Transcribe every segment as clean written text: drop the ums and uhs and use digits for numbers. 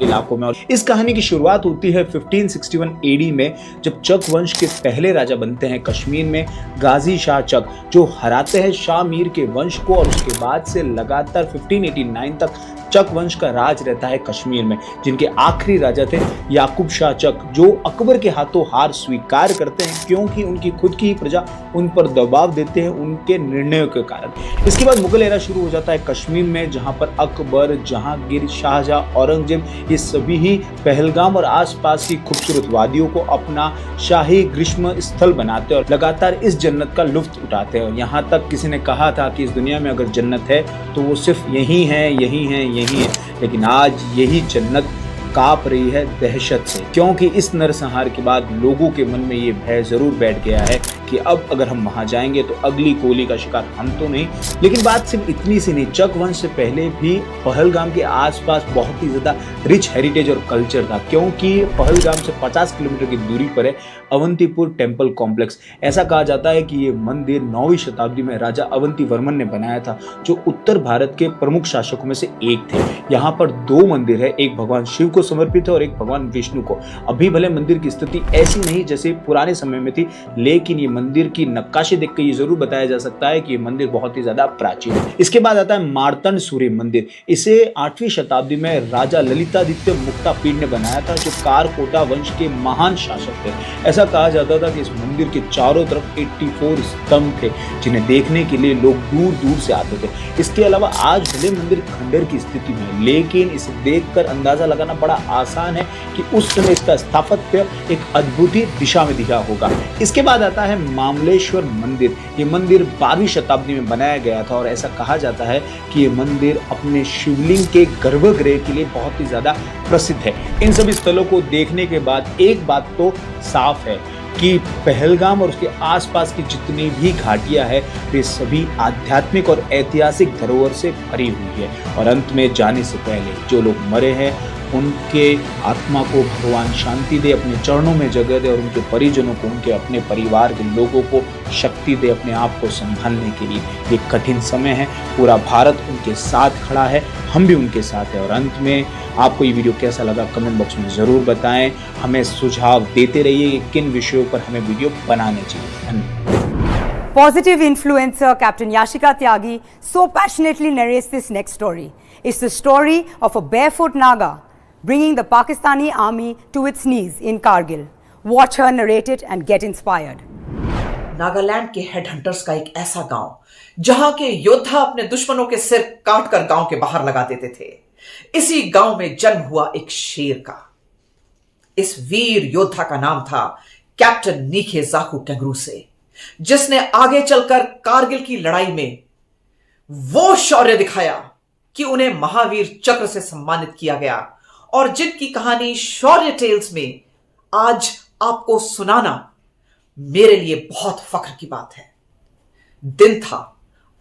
इलाकों में। और इस कहानी की शुरुआत होती है 1561 एडी में, जब चक वंश के पहले राजा बनते हैं कश्मीर में गाजी शाह चक, जो हराते हैं शाह मीर के वंश को। और उसके बाद से लगातार 1589 तक चक वंश का राज रहता है कश्मीर में, जिनके आखिरी राजा थे याकूब शाह चक, जो अकबर के हाथों हार स्वीकार करते हैं क्योंकि उनकी खुद की प्रजा उन पर दबाव देते हैं उनके निर्णयों के कारण। इसके बाद मुगल एरा शुरू हो जाता है कश्मीर में, जहां पर अकबर, जहांगीर, शाहजहां, औरंगजेब ये सभी ही पहलगाम और आसपास की खूबसूरत वादियों को अपना शाही ग्रीष्म स्थल बनाते हैं और लगातार इस जन्नत का लुत्फ उठाते हैं। और यहाँ तक किसी ने कहा था कि इस दुनिया में अगर जन्नत है तो वो सिर्फ यही है, यही है, यही है। लेकिन आज यही जन्नत कांप रही है दहशत से, क्योंकि इस नरसंहार के बाद लोगों के मन में ये भय जरूर बैठ गया है कि अब अगर हम वहां जाएंगे तो अगली गोली का शिकार हम तो नहीं। लेकिन बात सिर्फ इतनी सी नहीं, चक वंश से पहले भी पहलगाम के आसपास बहुत ही ज्यादा रिच हेरिटेज और कल्चर था, क्योंकि पहलगाम से 50 किलोमीटर की दूरी पर है अवंतीपुर टेम्पल कॉम्प्लेक्स। ऐसा कहा जाता है कि ये मंदिर 9वीं शताब्दी में राजा अवंती वर्मन ने बनाया था, जो उत्तर भारत के प्रमुख शासकों में से एक थे। यहाँ पर 2 मंदिर है, एक भगवान शिव को समर्पित है और एक भगवान विष्णु को। अभी भले मंदिर की स्थिति ऐसी नहीं जैसे पुराने समय में थी, लेकिन ये मंदिर की नक्काशी देख के ये जरूर बताया जा सकता है कि ये मंदिर बहुत ही ज्यादा प्राचीन है। इसके बाद आता है मार्तंड सूर्य मंदिर। इसे 8वीं शताब्दी में राजा ललितादित्य मुक्तापीड ने बनाया था, जो कारकोटा वंश के महान शासक थे। ऐसा कहा जाता था कि इस मंदिर के चारों तरफ 84 स्तंभ थे, जिन्हें देखने के लिए लोग दूर दूर से आते थे। इसके अलावा आज भले मंदिर खंडर की स्थिति में है, लेकिन इसे देखकर अंदाजा लगाना बड़ा आसान है कि उस समय इसका स्थापत्य एक अद्भुत ही दिशा में दिखा होगा। इसके बाद आता है मामलेश्वर मंदिर। ये मंदिर 12वीं शताब्दी में बनाया गया था और ऐसा कहा जाता है कि ये मंदिर अपने शिवलिंग के गर्भगृह के लिए बहुत ही ज्यादा प्रसिद्ध है। इन सभी स्थलों को देखने के बाद एक बात तो साफ है कि पहलगाम और उसके आसपास की जितनी भी घाटियां है, वे सभी आध्यात्मिक और ऐतिहासिक धरोहर से भरी हुई है। और अंत में जाने से पहले जो लोग मरे हैं उनके आत्मा को भगवान शांति दे, अपने चरणों में जगह दे, और उनके परिजनों को, उनके अपने परिवार के लोगों को शक्ति दे अपने आप को संभालने के लिए। ये कठिन समय है, पूरा भारत उनके साथ खड़ा है, हम भी उनके साथ हैं। और अंत में आपको ये वीडियो कैसा लगा कमेंट बॉक्स में जरूर बताएं। हमें सुझाव देते रहिए कि किन विषयों पर हमें वीडियो बनाने चाहिए। धन्यवाद। Positive influencer Captain Yashika Tyagi so passionately narrates this next story. It's the story of a barefoot Naga bringing the Pakistani army to its knees in Kargil. Watch her narrate it and get inspired. Nagaland के हेडहंटर्स का एक ऐसा गांव जहां के योद्धा अपने दुश्मनों के सिर काटकर गांव के बाहर लगा देते थे। इसी गांव में जन्म हुआ एक शेर का। इस वीर योद्धा का नाम था कैप्टन नीखे जाकू कैंगरूसे, जिसने आगे चलकर कारगिल की लड़ाई में वो शौर्य दिखाया कि उन्हें महावीर चक्र से सम्मानित किया गया, और जिनकी कहानी शौर्य टेल्स में आज आपको सुनाना मेरे लिए बहुत फख्र की बात है। दिन था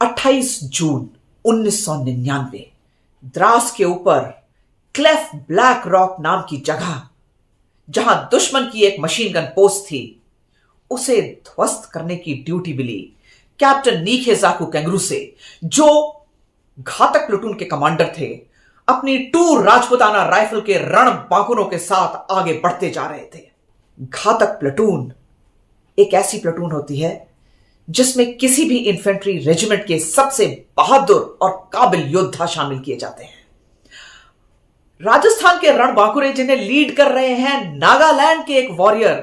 28 जून 1999। द्रास के ऊपर क्लेफ ब्लैक रॉक नाम की जगह, जहां दुश्मन की एक मशीन गन पोस्ट थी, उसे ध्वस्त करने की ड्यूटी मिली कैप्टन नीखे जाकू कैंगरूसे, जो घातक प्लूटून के कमांडर थे। अपनी 2 राजपुताना राइफल के रण बांकुरों के साथ आगे बढ़ते जा रहे थे। घातक प्लूटून एक ऐसी प्लूटून होती है जिसमें किसी भी इन्फेंट्री रेजिमेंट के सबसे बहादुर और काबिल योद्धा शामिल किए जाते हैं। राजस्थान के रणबांकुरे जिन्हें लीड कर रहे हैं नागालैंड के एक वॉरियर,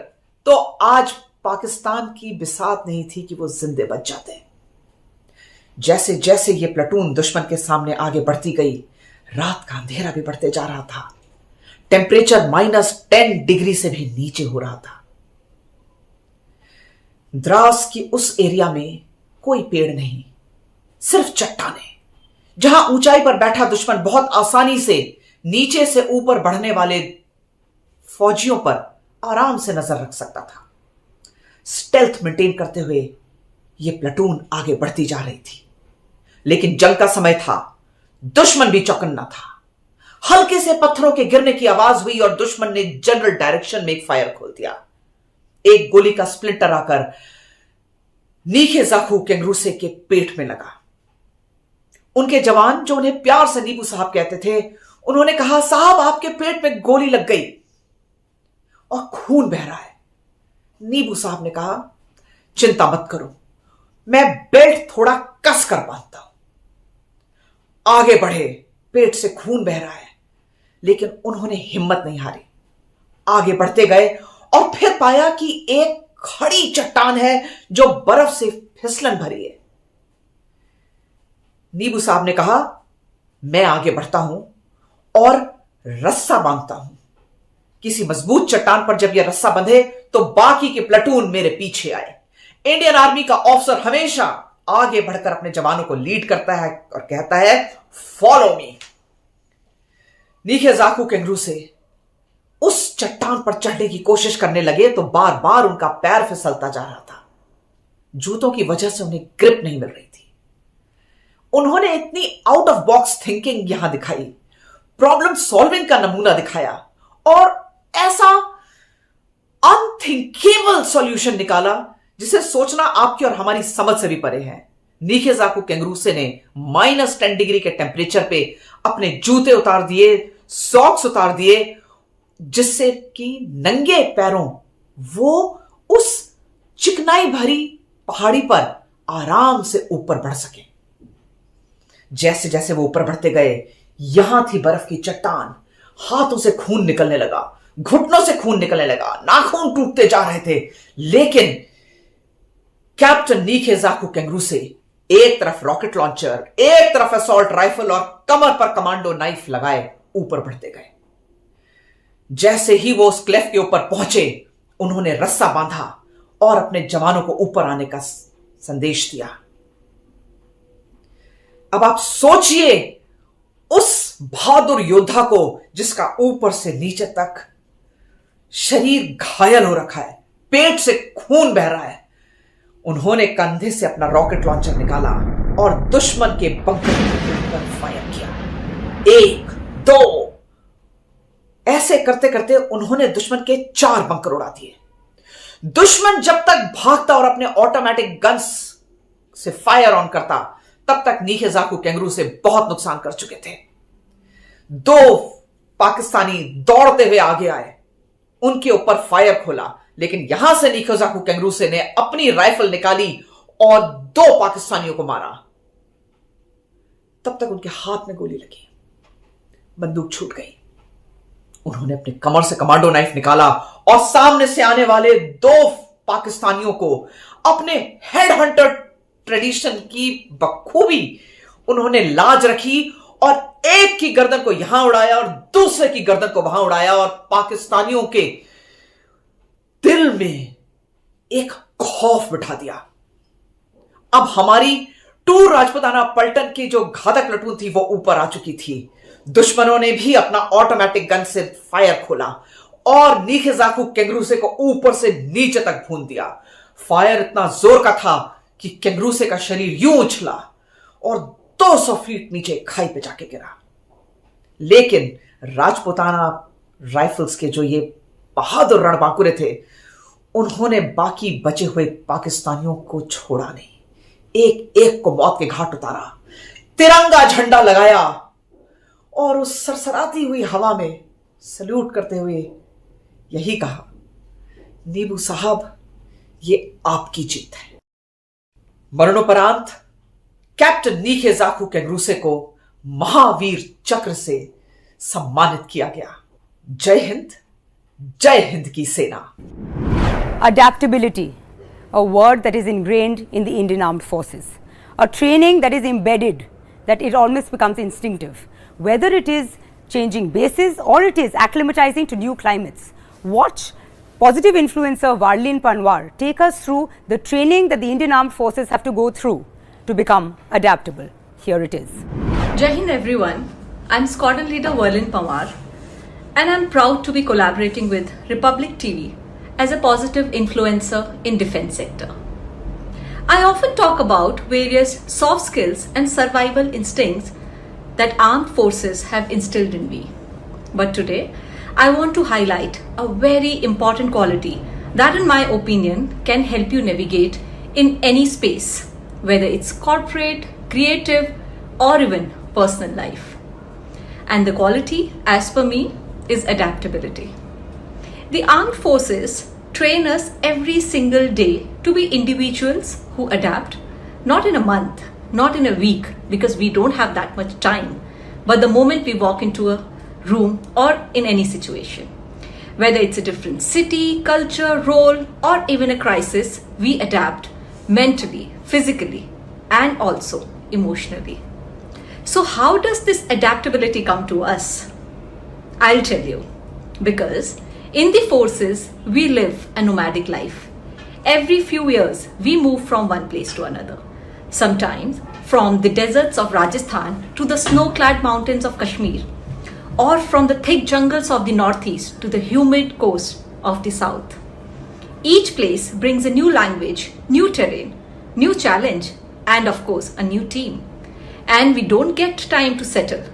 तो आज पाकिस्तान की बिसात नहीं थी कि वो जिंदे बच जाते। जैसे जैसे ये प्लाटून दुश्मन के सामने आगे बढ़ती गई, रात का अंधेरा भी बढ़ते जा रहा था। टेम्परेचर -10 डिग्री से भी नीचे हो रहा था। द्रास की उस एरिया में कोई पेड़ नहीं, सिर्फ चट्टानें, जहां ऊंचाई पर बैठा दुश्मन बहुत आसानी से नीचे से ऊपर बढ़ने वाले फौजियों पर आराम से नजर रख सकता था। स्टेल्थ मेंटेन करते हुए यह प्लाटून आगे बढ़ती जा रही थी। लेकिन जंग का समय था, दुश्मन भी चौकन्ना था। हल्के से पत्थरों के गिरने की आवाज हुई और दुश्मन ने जनरल डायरेक्शन में एक फायर खोल दिया। एक गोली का स्प्लिंटर आकर नीखे जाकू कैंगरूसे के पेट में लगा। उनके जवान, जो उन्हें प्यार से नीबू साहब कहते थे, उन्होंने कहा, साहब आपके पेट में गोली लग गई और खून बह रहा है। नीबू साहब ने कहा, चिंता मत करो, मैं बेल्ट थोड़ा कस कर बांधता हूं। आगे बढ़े, पेट से खून बह रहा है, लेकिन उन्होंने हिम्मत नहीं हारी। आगे बढ़ते गए और फिर पाया कि एक खड़ी चट्टान है जो बर्फ से फिसलन भरी है। नीबू साहब ने कहा, मैं आगे बढ़ता हूं और रस्सा बांधता हूं। किसी मजबूत चट्टान पर जब यह रस्सा बंधे तो बाकी के प्लाटून मेरे पीछे आए। इंडियन आर्मी का ऑफिसर हमेशा आगे बढ़कर अपने जवानों को लीड करता है और कहता है, फॉलो मी। नीखे जाकू कैंगरू से उस चट्टान पर चढ़ने की कोशिश करने लगे तो बार बार उनका पैर फिसलता जा रहा था। जूतों की वजह से उन्हें ग्रिप नहीं मिल रही थी। उन्होंने इतनी आउट ऑफ बॉक्स थिंकिंग यहां दिखाई, प्रॉब्लम सॉल्विंग का नमूना दिखाया और ऐसा अनथिंकेबल सॉल्यूशन निकाला जिसे सोचना आपकी और हमारी समझ से भी परे है। नीखे जाकू कैंगरूसे ने -10 डिग्री के टेम्परेचर पे अपने जूते उतार दिए, सॉक्स उतार दिए, जिससे कि नंगे पैरों वो उस चिकनाई भरी पहाड़ी पर आराम से ऊपर बढ़ सके। जैसे जैसे वो ऊपर बढ़ते गए, यहां थी बर्फ की चट्टान, हाथों से खून निकलने लगा, घुटनों से खून निकलने लगा, नाखून टूटते जा रहे थे। लेकिन कैप्टन नीखे जाकू कैंगरूसे एक तरफ रॉकेट लॉन्चर, एक तरफ असॉल्ट राइफल और कमर पर कमांडो नाइफ लगाए ऊपर बढ़ते गए। जैसे ही वो उस क्लिफ के ऊपर पहुंचे, उन्होंने रस्सा बांधा और अपने जवानों को ऊपर आने का संदेश दिया। अब आप सोचिए उस बहादुर योद्धा को जिसका ऊपर से नीचे तक शरीर घायल हो रखा है, पेट से खून बह रहा है। उन्होंने कंधे से अपना रॉकेट लॉन्चर निकाला और दुश्मन के बंकर पर फायर किया। 1, 2, ऐसे करते करते उन्होंने दुश्मन के 4 बंकर उड़ा दिए। दुश्मन जब तक भागता और अपने ऑटोमेटिक गन्स से फायर ऑन करता, तब तक नीखे जाकू कैंगरू से बहुत नुकसान कर चुके थे। 2 पाकिस्तानी दौड़ते हुए आगे आए, उनके ऊपर फायर खोला, लेकिन यहां से नीखे जाकू कैंगरू से ने अपनी राइफल निकाली और 2 पाकिस्तानियों को मारा। तब तक उनके हाथ में गोली लगी, बंदूक छूट गई। उन्होंने अपने कमर से कमांडो नाइफ निकाला और सामने से आने वाले 2 पाकिस्तानियों को अपने हेड हंटर ट्रेडिशन की बखूबी उन्होंने लाज रखी और एक की गर्दन को यहां उड़ाया और दूसरे की गर्दन को वहां उड़ाया और पाकिस्तानियों के दिल में एक खौफ बिठा दिया। अब हमारी 2 राजपूताना पलटन की जो घातक प्लाटून थी वो ऊपर आ चुकी थी। दुश्मनों ने भी अपना ऑटोमेटिक गन से फायर खोला और नीखे जाकू कैंगरूसे को ऊपर से नीचे तक भून दिया। फायर इतना जोर का था कि कैंगरूसे का शरीर यूं उछला और 200 फीट नीचे खाई पे जाके गिरा। लेकिन राजपूताना राइफल्स के जो ये बहादुर रणबांकुरे थे, उन्होंने बाकी बचे हुए पाकिस्तानियों को छोड़ा नहीं, एक एक को मौत के घाट उतारा, तिरंगा झंडा लगाया और उस सरसराती हुई हवा में सल्यूट करते हुए यही कहा, नीबू साहब, ये आपकी जीत है। मरणोपरांत कैप्टन नीखे जाकू कैंगरूसे को महावीर चक्र से सम्मानित किया गया। जय हिंद की सेना। Adaptability, a word that is ingrained in the Indian Armed Forces, a training that is embedded, that it almost becomes instinctive, whether it is changing bases or it is acclimatizing to new climates. Watch positive influencer Varlin Panwar take us through the training that the Indian Armed Forces have to go through to become adaptable. Here it is. Jai Hind everyone, I'm Squadron Leader Varlin Panwar and I'm proud to be collaborating with Republic TV as a positive influencer in defense sector. I often talk about various soft skills and survival instincts that armed forces have instilled in me. But today, I want to highlight a very important quality that in my opinion can help you navigate in any space, whether it's corporate, creative, or even personal life. And the quality, as per me, is adaptability. The armed forces train us every single day to be individuals who adapt, not in a month, not in a week, because we don't have that much time, but the moment we walk into a room or in any situation. Whether it's a different city, culture, role, or even a crisis, we adapt mentally, physically, and also emotionally. So how does this adaptability come to us? I'll tell you. Because in the forces, we live a nomadic life. Every few years, we move from one place to another. Sometimes from the deserts of Rajasthan to the snow-clad mountains of Kashmir, or from the thick jungles of the northeast to the humid coast of the south. Each place brings a new language, new terrain, new challenge, and of course, a new team. And we don't get time to settle.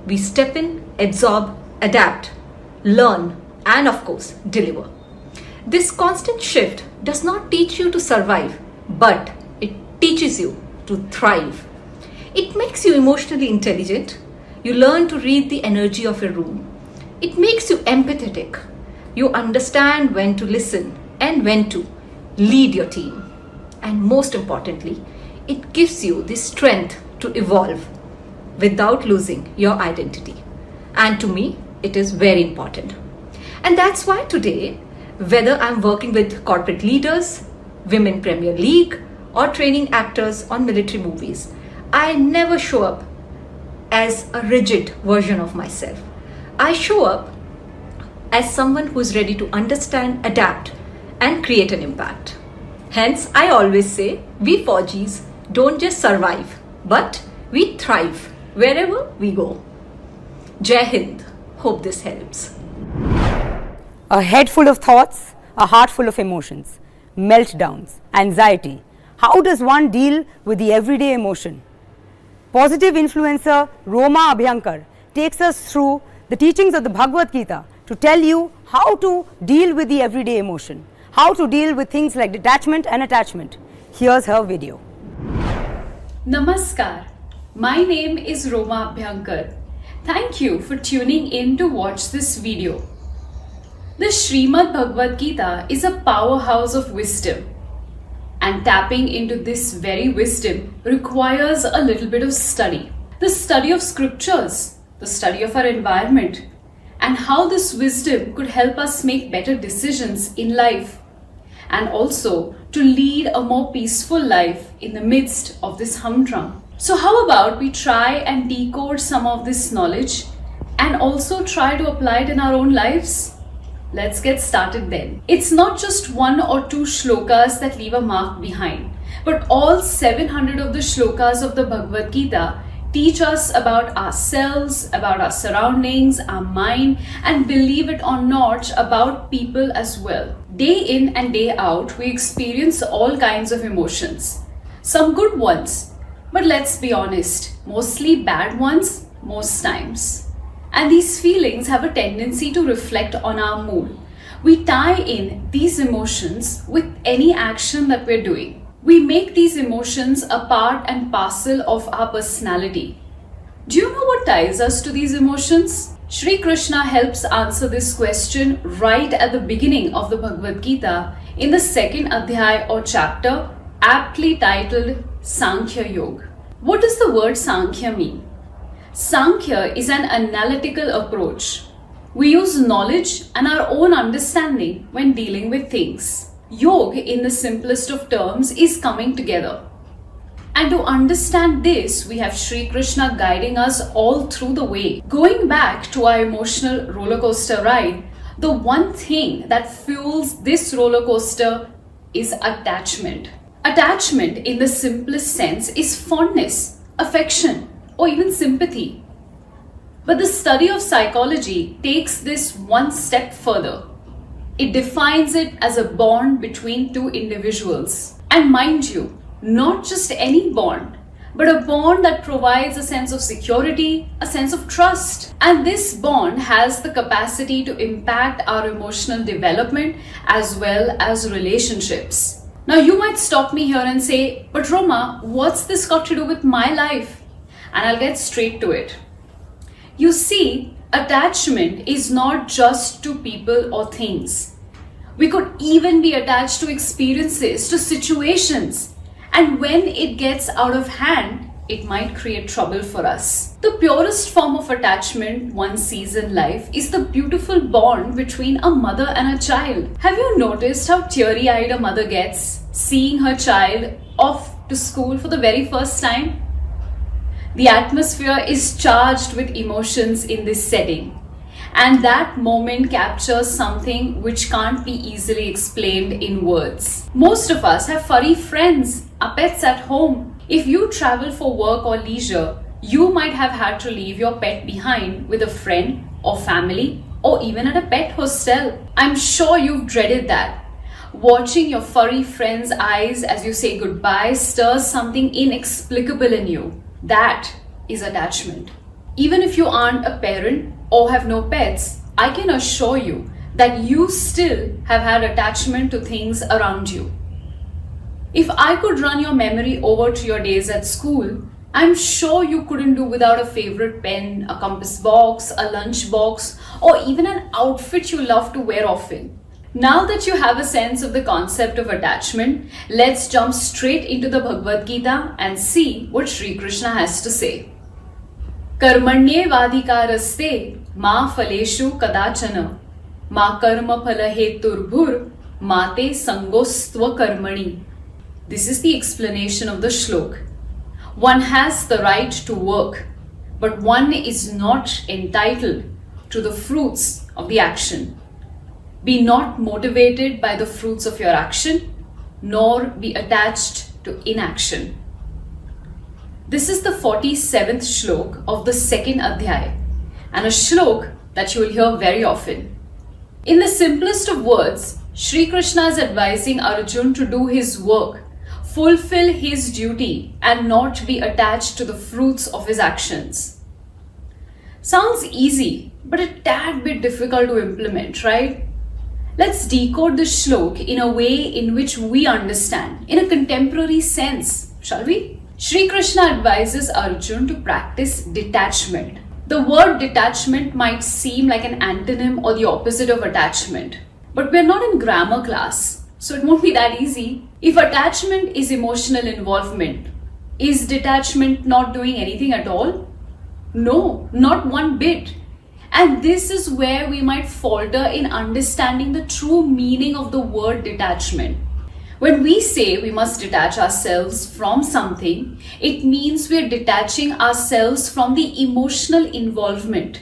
We step in, absorb, adapt, learn, and of course, deliver. This constant shift does not teach you to survive, but it teaches you to thrive. It makes you emotionally intelligent. You learn to read the energy of a room. It makes you empathetic. You understand when to listen and when to lead your team. And most importantly, it gives you the strength to evolve without losing your identity. And to me, it is very important. And that's why today, whether I'm working with corporate leaders, Women Premier League, or training actors on military movies, I never show up as a rigid version of myself. I show up as someone who's ready to understand, adapt, and create an impact. Hence, I always say, we 4Gs don't just survive, but we thrive wherever we go. Jai Hind. Hope this helps. A head full of thoughts, a heart full of emotions, meltdowns, anxiety. How does one deal with the everyday emotion? Positive influencer Roma Abhyankar takes us through the teachings of the Bhagavad Gita to tell you how to deal with the everyday emotion, how to deal with things like detachment and attachment. Here's her video. Namaskar. My name is Roma Abhyankar. Thank you for tuning in to watch this video. The Srimad Bhagavad Gita is a powerhouse of wisdom. And tapping into this very wisdom requires a little bit of study. The study of scriptures, the study of our environment, and how this wisdom could help us make better decisions in life, and also to lead a more peaceful life in the midst of this humdrum. So how about we try and decode some of this knowledge and also try to apply it in our own lives? Let's get started then. It's not just one or two shlokas that leave a mark behind, but all 700 of the shlokas of the Bhagavad Gita teach us about ourselves, about our surroundings, our mind, and believe it or not, about people as well. Day in and day out, we experience all kinds of emotions. Some good ones, but let's be honest, mostly bad ones most times. And these feelings have a tendency to reflect on our mood. We tie in these emotions with any action that we're doing. We make these emotions a part and parcel of our personality. Do you know what ties us to these emotions? Shri Krishna helps answer this question right at the beginning of the Bhagavad Gita in the second adhyay or chapter, aptly titled Sankhya Yog. What does the word Sankhya mean? Sankhya is an analytical approach. We use knowledge and our own understanding when dealing with things. Yog, in the simplest of terms, is coming together. And to understand this, we have Shri Krishna guiding us all through the way. Going back to our emotional roller coaster ride, the one thing that fuels this roller coaster is attachment. Attachment, in the simplest sense, is fondness, affection, or even sympathy. But the study of psychology takes this one step further. It defines it as a bond between two individuals. And mind you, not just any bond, but a bond that provides a sense of security, a sense of trust. And this bond has the capacity to impact our emotional development as well as relationships. Now you might stop me here and say, but Roma, what's this got to do with my life? And I'll get straight to it. You see, attachment is not just to people or things. We could even be attached to experiences, to situations, and when it gets out of hand, it might create trouble for us. The purest form of attachment one sees in life is the beautiful bond between a mother and a child. Have you noticed how teary-eyed a mother gets seeing her child off to school for the very first time? The atmosphere is charged with emotions in this setting, and that moment captures something which can't be easily explained in words. Most of us have furry friends, our pets at home. If you travel for work or leisure, you might have had to leave your pet behind with a friend or family or even at a pet hostel. I'm sure you've dreaded that. Watching your furry friend's eyes as you say goodbye stirs something inexplicable in you. That is attachment. Even if you aren't a parent or have no pets, I can assure you that you still have had attachment to things around you. If I could run your memory over to your days at school, I'm sure you couldn't do without a favorite pen, a compass box, a lunch box, or even an outfit you love to wear often. Now that you have a sense of the concept of attachment, let's jump straight into the Bhagavad Gita and see what Sri Krishna has to say. Karmanyevadhikaraste ma phaleshu kadachana ma karma phala heturbhur mate sangostva karmani. This is the explanation of the shlok. One has the right to work, but one is not entitled to the fruits of the action. Be not motivated by the fruits of your action, nor be attached to inaction. This is the 47th shlok of the second adhyay, and a shlok that you will hear very often. In the simplest of words, Sri Krishna is advising Arjun to do his work, fulfill his duty, and not be attached to the fruits of his actions. Sounds easy, but a tad bit difficult to implement, right? Let's decode the shlok in a way in which we understand, in a contemporary sense, shall we? Sri Krishna advises Arjun to practice detachment. The word detachment might seem like an antonym or the opposite of attachment, but we're not in grammar class, so it won't be that easy. If attachment is emotional involvement, is detachment not doing anything at all? No, not one bit. And this is where we might falter in understanding the true meaning of the word detachment. When we say we must detach ourselves from something, it means we are detaching ourselves from the emotional involvement.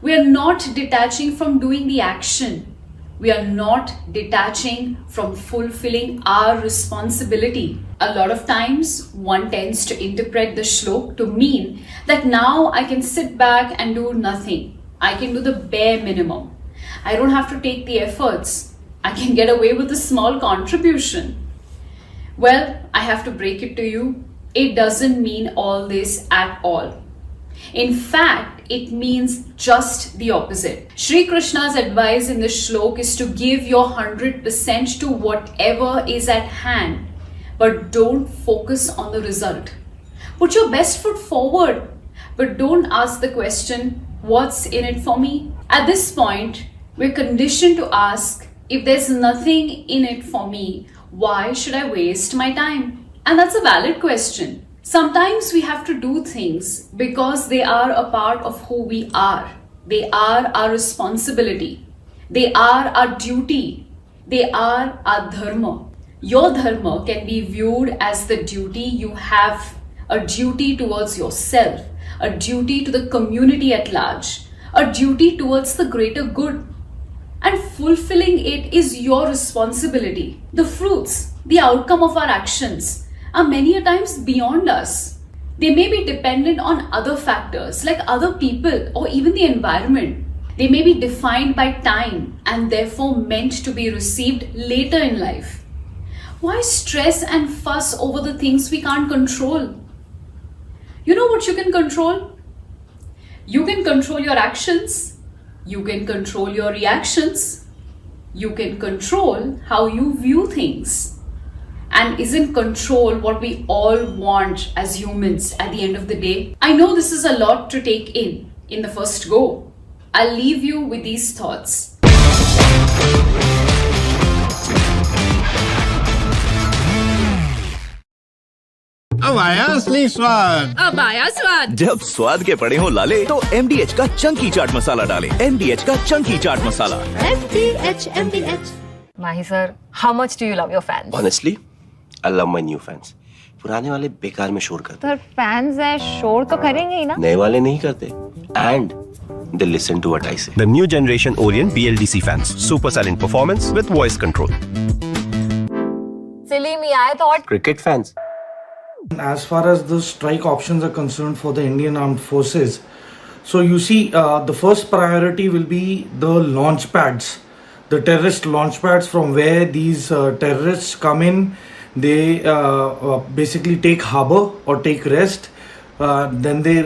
We are not detaching from doing the action. We are not detaching from fulfilling our responsibility. A lot of times, one tends to interpret the shlok to mean that now I can sit back and do nothing. I can do the bare minimum. I don't have to take the efforts. I can get away with a small contribution. Well, I have to break it to you. It doesn't mean all this at all. In fact, it means just the opposite. Sri Krishna's advice in this shlok is to give your 100% to whatever is at hand, but don't focus on the result. Put your best foot forward, but don't ask the question, what's in it for me? At this point, we're conditioned to ask, if there's nothing in it for me, why should I waste my time? And that's a valid question. Sometimes we have to do things because they are a part of who we are. They are our responsibility. They are our duty. They are our dharma. Your dharma can be viewed as the duty you have, a duty towards yourself, a duty to the community at large, a duty towards the greater good. And fulfilling it is your responsibility. The fruits, the outcome of our actions, are many a times beyond us. They may be dependent on other factors like other people or even the environment. They may be defined by time and therefore meant to be received later in life. Why stress and fuss over the things we can't control? You know what you can control? You can control your actions. You can control your reactions. You can control how you view things. And isn't control what we all want as humans at the end of the day? I know this is a lot to take in, in the first go. I'll leave you with these thoughts. अब आया असली स्वाद। अब आया स्वाद। जब स्वाद के पड़े हो लाले तो MDH का चंकी चाट मसाला डालें। MDH का Chunky chaat masala. MDH। Mahi sir, how much do you love your fans? Honestly, I love my new fans. पुराने वाले बेकार में शोर करते। सर फैंस हैं, शोर तो करेंगे ही ना। नए वाले नहीं करते। And they listen to what I say. The new generation Orient BLDC fans. Super silent performance with voice control. Silly me, I thought. Cricket fans. As far as the strike options are concerned for the Indian Armed Forces, so you see, the first priority will be the launch pads, the terrorist launch pads from where these terrorists come in. They basically take harbor or take rest. Then they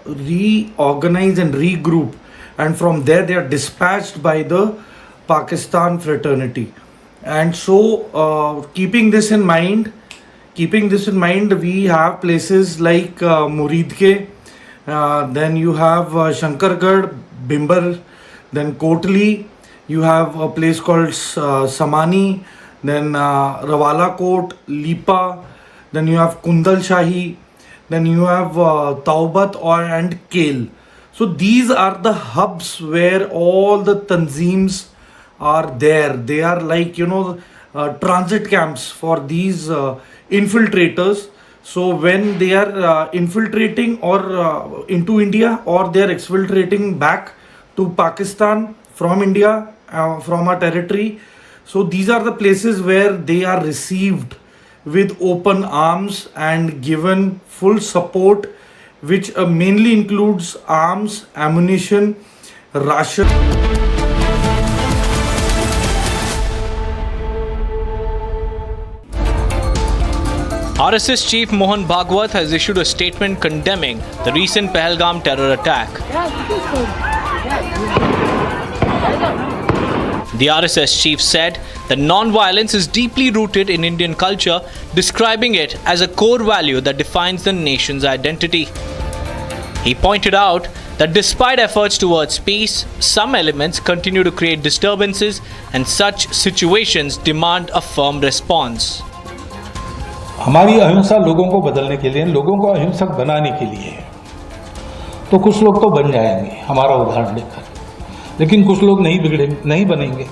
reorganize and regroup, and from there they are dispatched by the Pakistan fraternity. And so, keeping this in mind, we have places like Muridke, then you have Shankargarh, Bimbar, then Kotli, you have a place called Samani, then Rawala Kot, Lipa, then you have Kundal Shahi, then you have Taubat and Kel. So these are the hubs where all the tanzeems are there. They are like, transit camps for these infiltrators. So when they are infiltrating or into India, or they are exfiltrating back to Pakistan from India, from our territory, so these are the places where they are received with open arms and given full support, which mainly includes arms, ammunition, ration. RSS Chief Mohan Bhagwat has issued a statement condemning the recent Pahalgam terror attack. The RSS chief said that non-violence is deeply rooted in Indian culture, describing it as a core value that defines the nation's identity. He pointed out that despite efforts towards peace, some elements continue to create disturbances, and such situations demand a firm response. हमारी अहिंसा लोगों को बदलने के लिए, लोगों को अहिंसक बनाने के लिए, तो कुछ लोग तो बन जाएंगे हमारा उदाहरण लेकर, लेकिन कुछ लोग नहीं बनेंगे,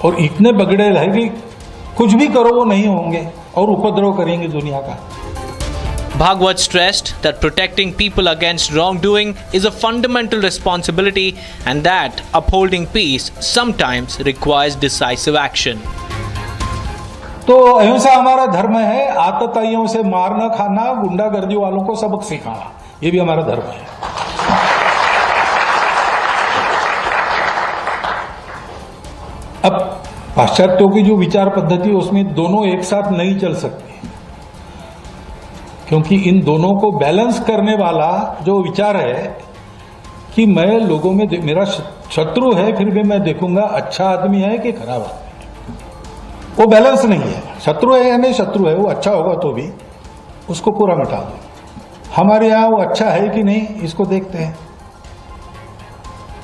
और इतने बगड़े रहेंगे कुछ भी करो वो नहीं होंगे और उपद्रव करेंगे दुनिया का. Bhagwat stressed that protecting people against wrongdoing is a fundamental responsibility and that upholding peace sometimes requires decisive action. तो अहिंसा हमारा धर्म है. आतताइयों से मारना खाना, गुंडागर्दी वालों को सबक सिखाना, ये भी हमारा धर्म है. अब पाश्चात्यों की जो विचार पद्धति है उसमें दोनों एक साथ नहीं चल सकते, क्योंकि इन दोनों को बैलेंस करने वाला जो विचार है कि मैं लोगों में मेरा शत्रु है फिर भी मैं देखूंगा अच्छा आदमी है कि खराब आदमी, वो बैलेंस नहीं है. शत्रु है या नहीं शत्रु है, वो अच्छा होगा तो भी उसको पूरा मिटा दो. हमारे यहाँ वो अच्छा है कि नहीं इसको देखते हैं,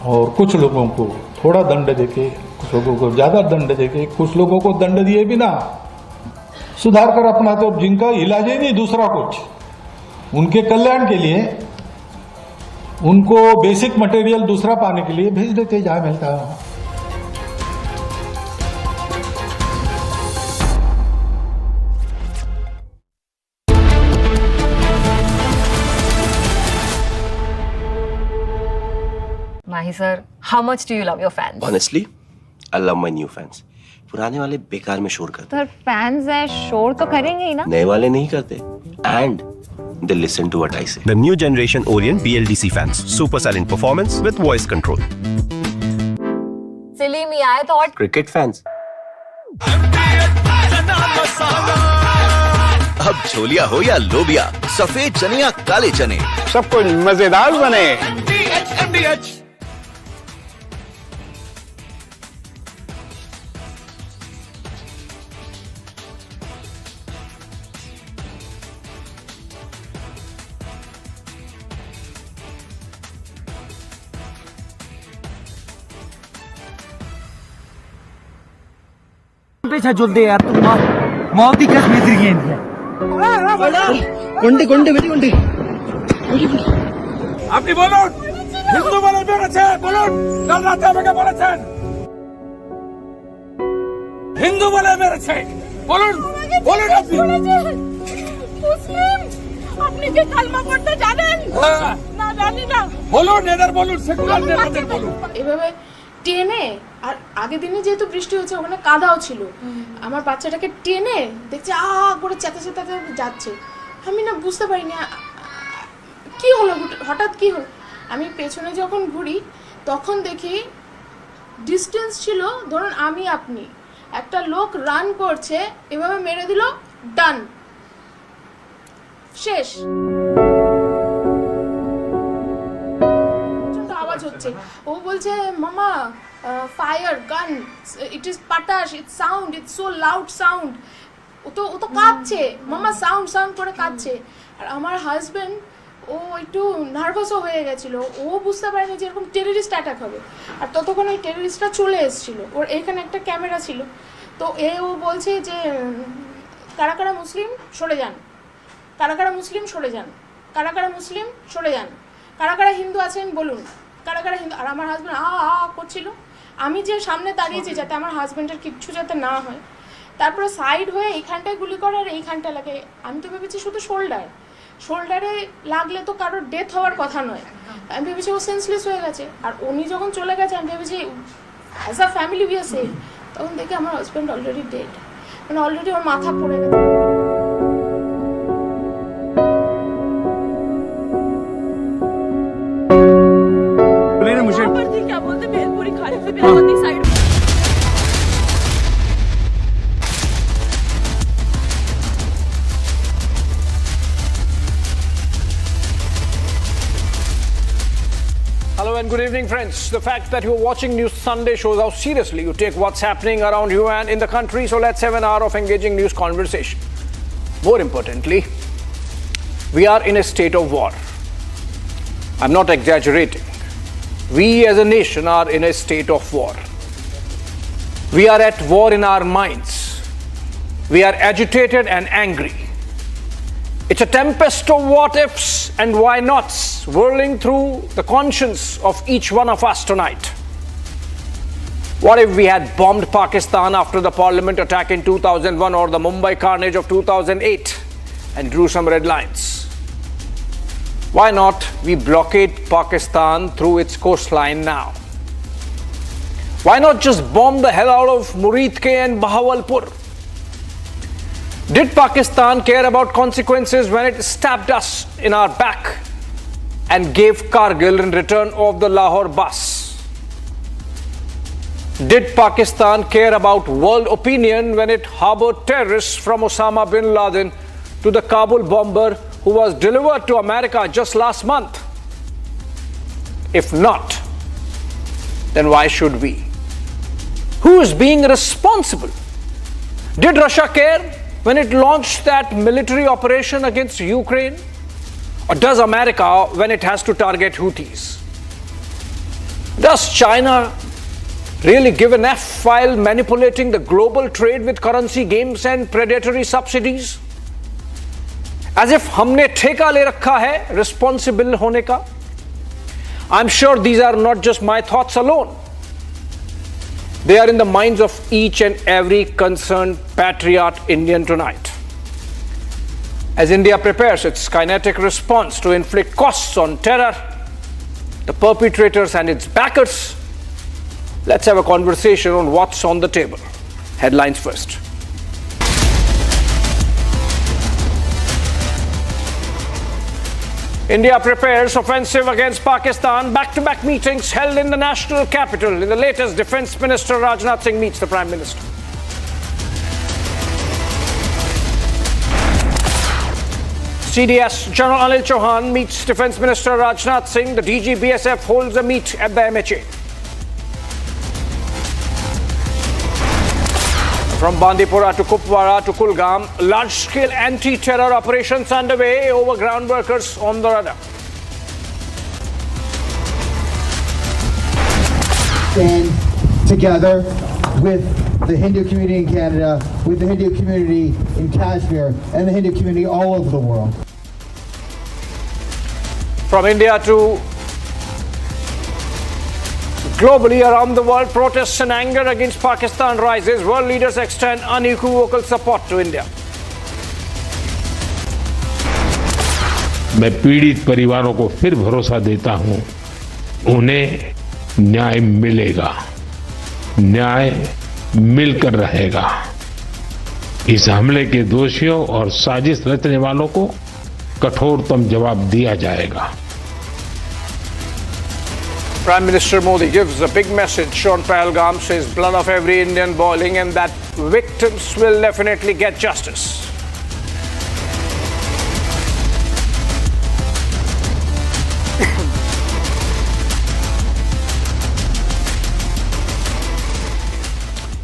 और कुछ लोगों को थोड़ा दंड देके, कुछ लोगों को ज्यादा दंड देके, कुछ लोगों को दंड दिए बिना सुधार कर अपना, तो जिनका इलाज ही नहीं दूसरा कुछ, उनके कल्याण के लिए उनको बेसिक मटेरियल दूसरा पाने के लिए भेज देते जहां मिलता है. Mahi sir, how much do you love your fans? Honestly, I love my new fans. पुराने वाले बेकार में शोर करते. सर फैंस हैं, शोर तो करेंगे ही ना. नए वाले नहीं करते. And they listen to what I say. The new generation Orient BLDC fans. Super silent performance with voice control. Silly me, I thought. Cricket fans. अब छोलिया हो या लोबिया, सफेद चने या काले चने, सब कुछ मजेदार बने. पैसा चलते यार तुम मौत ही कस मिस्त्री की है गुंडी गुंडी बेटी गुंडी আপনি বলুন হিন্দু বলে বেড়েছে বলুন কাল রাতে আমাকে বলেছেন হিন্দু বলে বেড়েছে বলুন বলুন আপনি মুসলিম আপনি কি কালমা পড়তে জানেন না জানি না বলুন এদের বলুন সেকুলার নেতাদের বলুন এভাবে টেনে আর আগের দিনে যেহেতু বৃষ্টি হচ্ছে ওখানে কাদাও ছিল আমার বাচ্চাটাকে টেনে দেখছে করে চেতে চেতে যাচ্ছে আমি না বুঝতে পারিনি কি হলো হঠাৎ কি হলো আমি পেছনে যখন ঘুরি তখন দেখি ডিস্টেন্স ছিল ধরুন আমি আপনি একটা লোক রান করছে এভাবে মেরে দিল ডান শেষ আওয়াজ হচ্ছে ও বলছে মামা ফায়ার গান ইট ইজ পাটাশ it's sound it's so loud sound ও তো কাঁদছে মামা সাউন্ড করে কাঁদছে আর আমার হাজবেন্ড ও একটু নার্ভাসও হয়ে গেছিল ও বুঝতে পারেনি যে এরকম টেররিস্ট অ্যাটাক হবে আর ততক্ষণ ওই টেররিস্টটা চলে এসেছিল ওর এখানে একটা ক্যামেরা ছিল তো ও বলছে যে কারা কারা মুসলিম সরে যান কারা কারা মুসলিম সরে যান কারা কারা মুসলিম সরে যান কারা কারা হিন্দু আছেন বলুন কারা কারা হিন্দু আর আমার হাজব্যান্ড করছিল আমি যে সামনে দাঁড়িয়েছি যাতে আমার হাজব্যান্ডের কিচ্ছু যাতে না হয় তারপরে সাইড হয়ে এইখানটায় গুলি করে আর এইখানটা লাগে আমি তো ভেবেছি শুধু শোল্ডারে লাগলে তো কারোর ডেথ হওয়ার কথা নয় আমি ভেবেছি ও সেন্সলেস হয়ে গেছে আর উনি যখন চলে গেছে আমি ভেবেছি as a family we are safe তখন দেখি আমার হাজব্যান্ড অলরেডি ডেড মানে অলরেডি ওর মাথা পড়ে গেছে क्या बोलते भेलपुरी खा रहे थे Belwati side Hello and good evening, friends. The fact that you're watching News Sunday shows how seriously you take what's happening around you and in the country. So let's have an hour of engaging news conversation. More importantly, we are in a state of war. I'm not exaggerating. We as a nation are in a state of war. We are at war in our minds. We are agitated and angry. It's a tempest of what ifs and why nots whirling through the conscience of each one of us tonight. What if we had bombed Pakistan after the parliament attack in 2001 or the Mumbai carnage of 2008 and drew some red lines? Why not we blockade Pakistan through its coastline now? Why not just bomb the hell out of Muridke and Bahawalpur? Did Pakistan care about consequences when it stabbed us in our back and gave Kargil in return of the Lahore bus? Did Pakistan care about world opinion when it harbored terrorists from Osama bin Laden to the Kabul bomber who was delivered to America just last month? If not, then why should we? Who is being responsible? Did Russia care when it launched that military operation against Ukraine? Or does America when it has to target Houthis? Does China really give an F while manipulating the global trade with currency games and predatory subsidies? As if हमने ठेका ले रखा है responsible होने का. I'm sure these are not just my thoughts alone. They are in the minds of each and every concerned patriot Indian tonight. As India prepares its kinetic response to inflict costs on terror, the perpetrators and its backers, let's have a conversation on what's on the table. Headlines first. India prepares offensive against Pakistan. Back-to-back meetings held in the national capital. In the latest, Defence Minister Rajnath Singh meets the Prime Minister. CDS General Anil Chauhan meets Defence Minister Rajnath Singh. The DG BSF holds a meet at the MHA. From Bandipora to Kupwara to Kulgam, large-scale anti-terror operations underway over ground workers on the radar. Stand together. with the Hindu community in Canada, with the Hindu community in Kashmir, and the Hindu community all over the world. From India to globally around the world, protests and anger against Pakistan rises. World leaders extend unequivocal support to India. मैं पीड़ित परिवारों को फिर भरोसा देता हूं, उन्हें न्याय मिलेगा, न्याय मिलकर रहेगा। इस हमले के दोषियों और साजिश रचने वालों को कठोरतम जवाब दिया जाएगा। Prime Minister Modi gives a big message on Pahalgam, says blood of every Indian boiling and that victims will definitely get justice.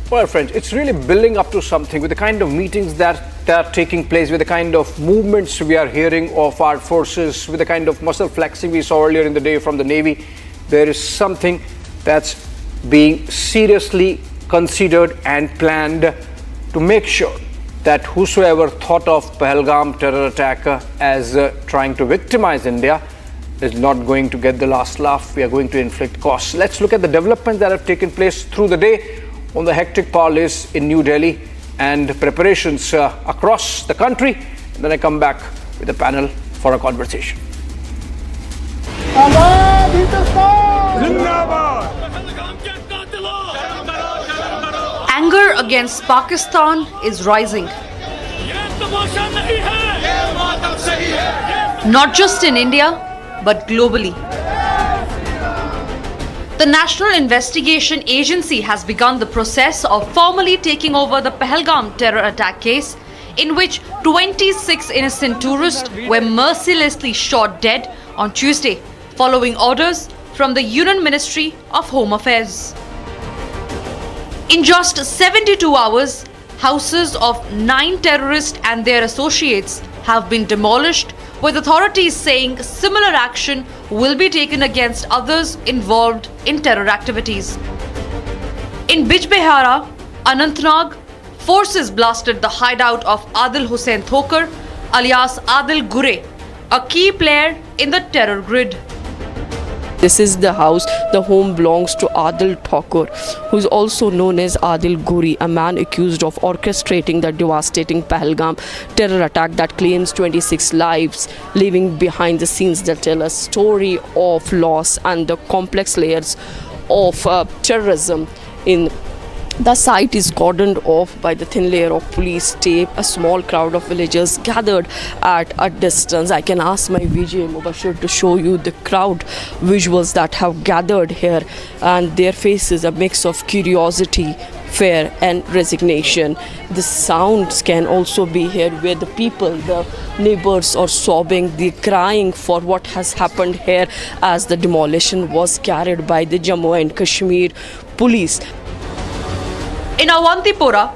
Well, friends, it's really building up to something with the kind of meetings that are taking place, with the kind of movements we are hearing of our forces, with the kind of muscle flexing we saw earlier in the day from the Navy. There is something that's being seriously considered and planned to make sure that whosoever thought of Pahalgam terror attack as trying to victimize India is not going to get the last laugh. We are going to inflict costs. Let's look at the developments that have taken place through the day on the hectic parleys in New Delhi and preparations across the country. And then I come back with a panel for a conversation. Anger against Pakistan is rising. Not just in India, but globally. The National Investigation Agency has begun the process of formally taking over the Pahalgam terror attack case, in which 26 innocent tourists were mercilessly shot dead on Tuesday, following orders from the Union Ministry of Home Affairs. In just 72 hours, houses of 9 terrorists and their associates have been demolished, with authorities saying similar action will be taken against others involved in terror activities. In Bijbehara, Anantnag, forces blasted the hideout of Adil Hussain Thokar, alias Adil Gure, a key player in the terror grid. This is the house. The home belongs to Adil Thakur, who is also known as Adil Guri, a man accused of orchestrating the devastating Pahalgam terror attack that claims 26 lives, leaving behind the scenes that tell a story of loss and the complex layers of terrorism. In the site is cordoned off by the thin layer of police tape. A small crowd of villagers gathered at a distance. I can ask my VJ Mubashir to show you the crowd visuals that have gathered here, and their faces a mix of curiosity, fear and resignation. The sounds can also be heard where the people, the neighbors are sobbing, they crying for what has happened here as the demolition was carried by the Jammu and Kashmir police. In Awantipura,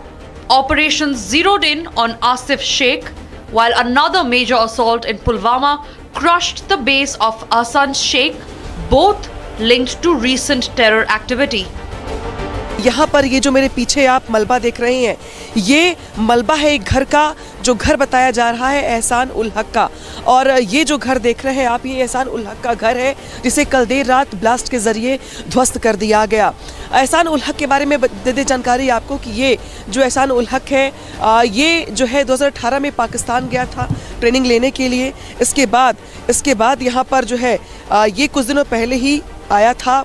operations zeroed in on Asif Sheikh, while another major assault in Pulwama crushed the base of Ahsan Sheikh, both linked to recent terror activity. यहाँ पर ये जो मेरे पीछे आप मलबा देख रहे हैं, ये मलबा है एक घर का, जो घर बताया जा रहा है एहसान उल हक का। और ये जो घर देख रहे हैं आप, ये एहसान उल हक का घर है, जिसे कल देर रात ब्लास्ट के ज़रिए ध्वस्त कर दिया गया। एहसान उल हक के बारे में दे दे जानकारी आपको कि ये जो एहसान उल हक है, ये जो है 2018 में पाकिस्तान गया था ट्रेनिंग लेने के लिए। इसके बाद यहाँ पर जो है ये कुछ दिनों पहले ही आया था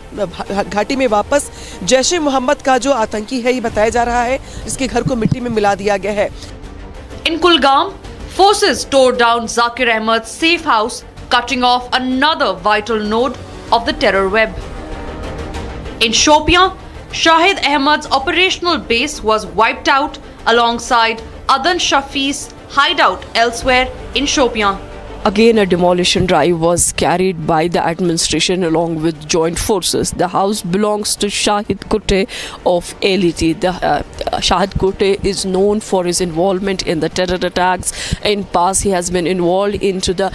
घाटी में वापस। जैश-ए मोहम्मद का जो आतंकी है ये बताया जा रहा है, जिसके घर को मिट्टी में मिला दिया गया है। In Kulgam, forces tore down Zakir Ahmed's safe house, cutting off another vital node of the terror web. In Shopian, Shahid Ahmed's operational base was wiped out alongside Adan Shafi's hideout elsewhere in Shopian. Again, a demolition drive was carried by the administration along with joint forces. The house belongs to Shahid Kutte of LET. Shahid Kutte is known for his involvement in the terror attacks. In past, he has been involved into the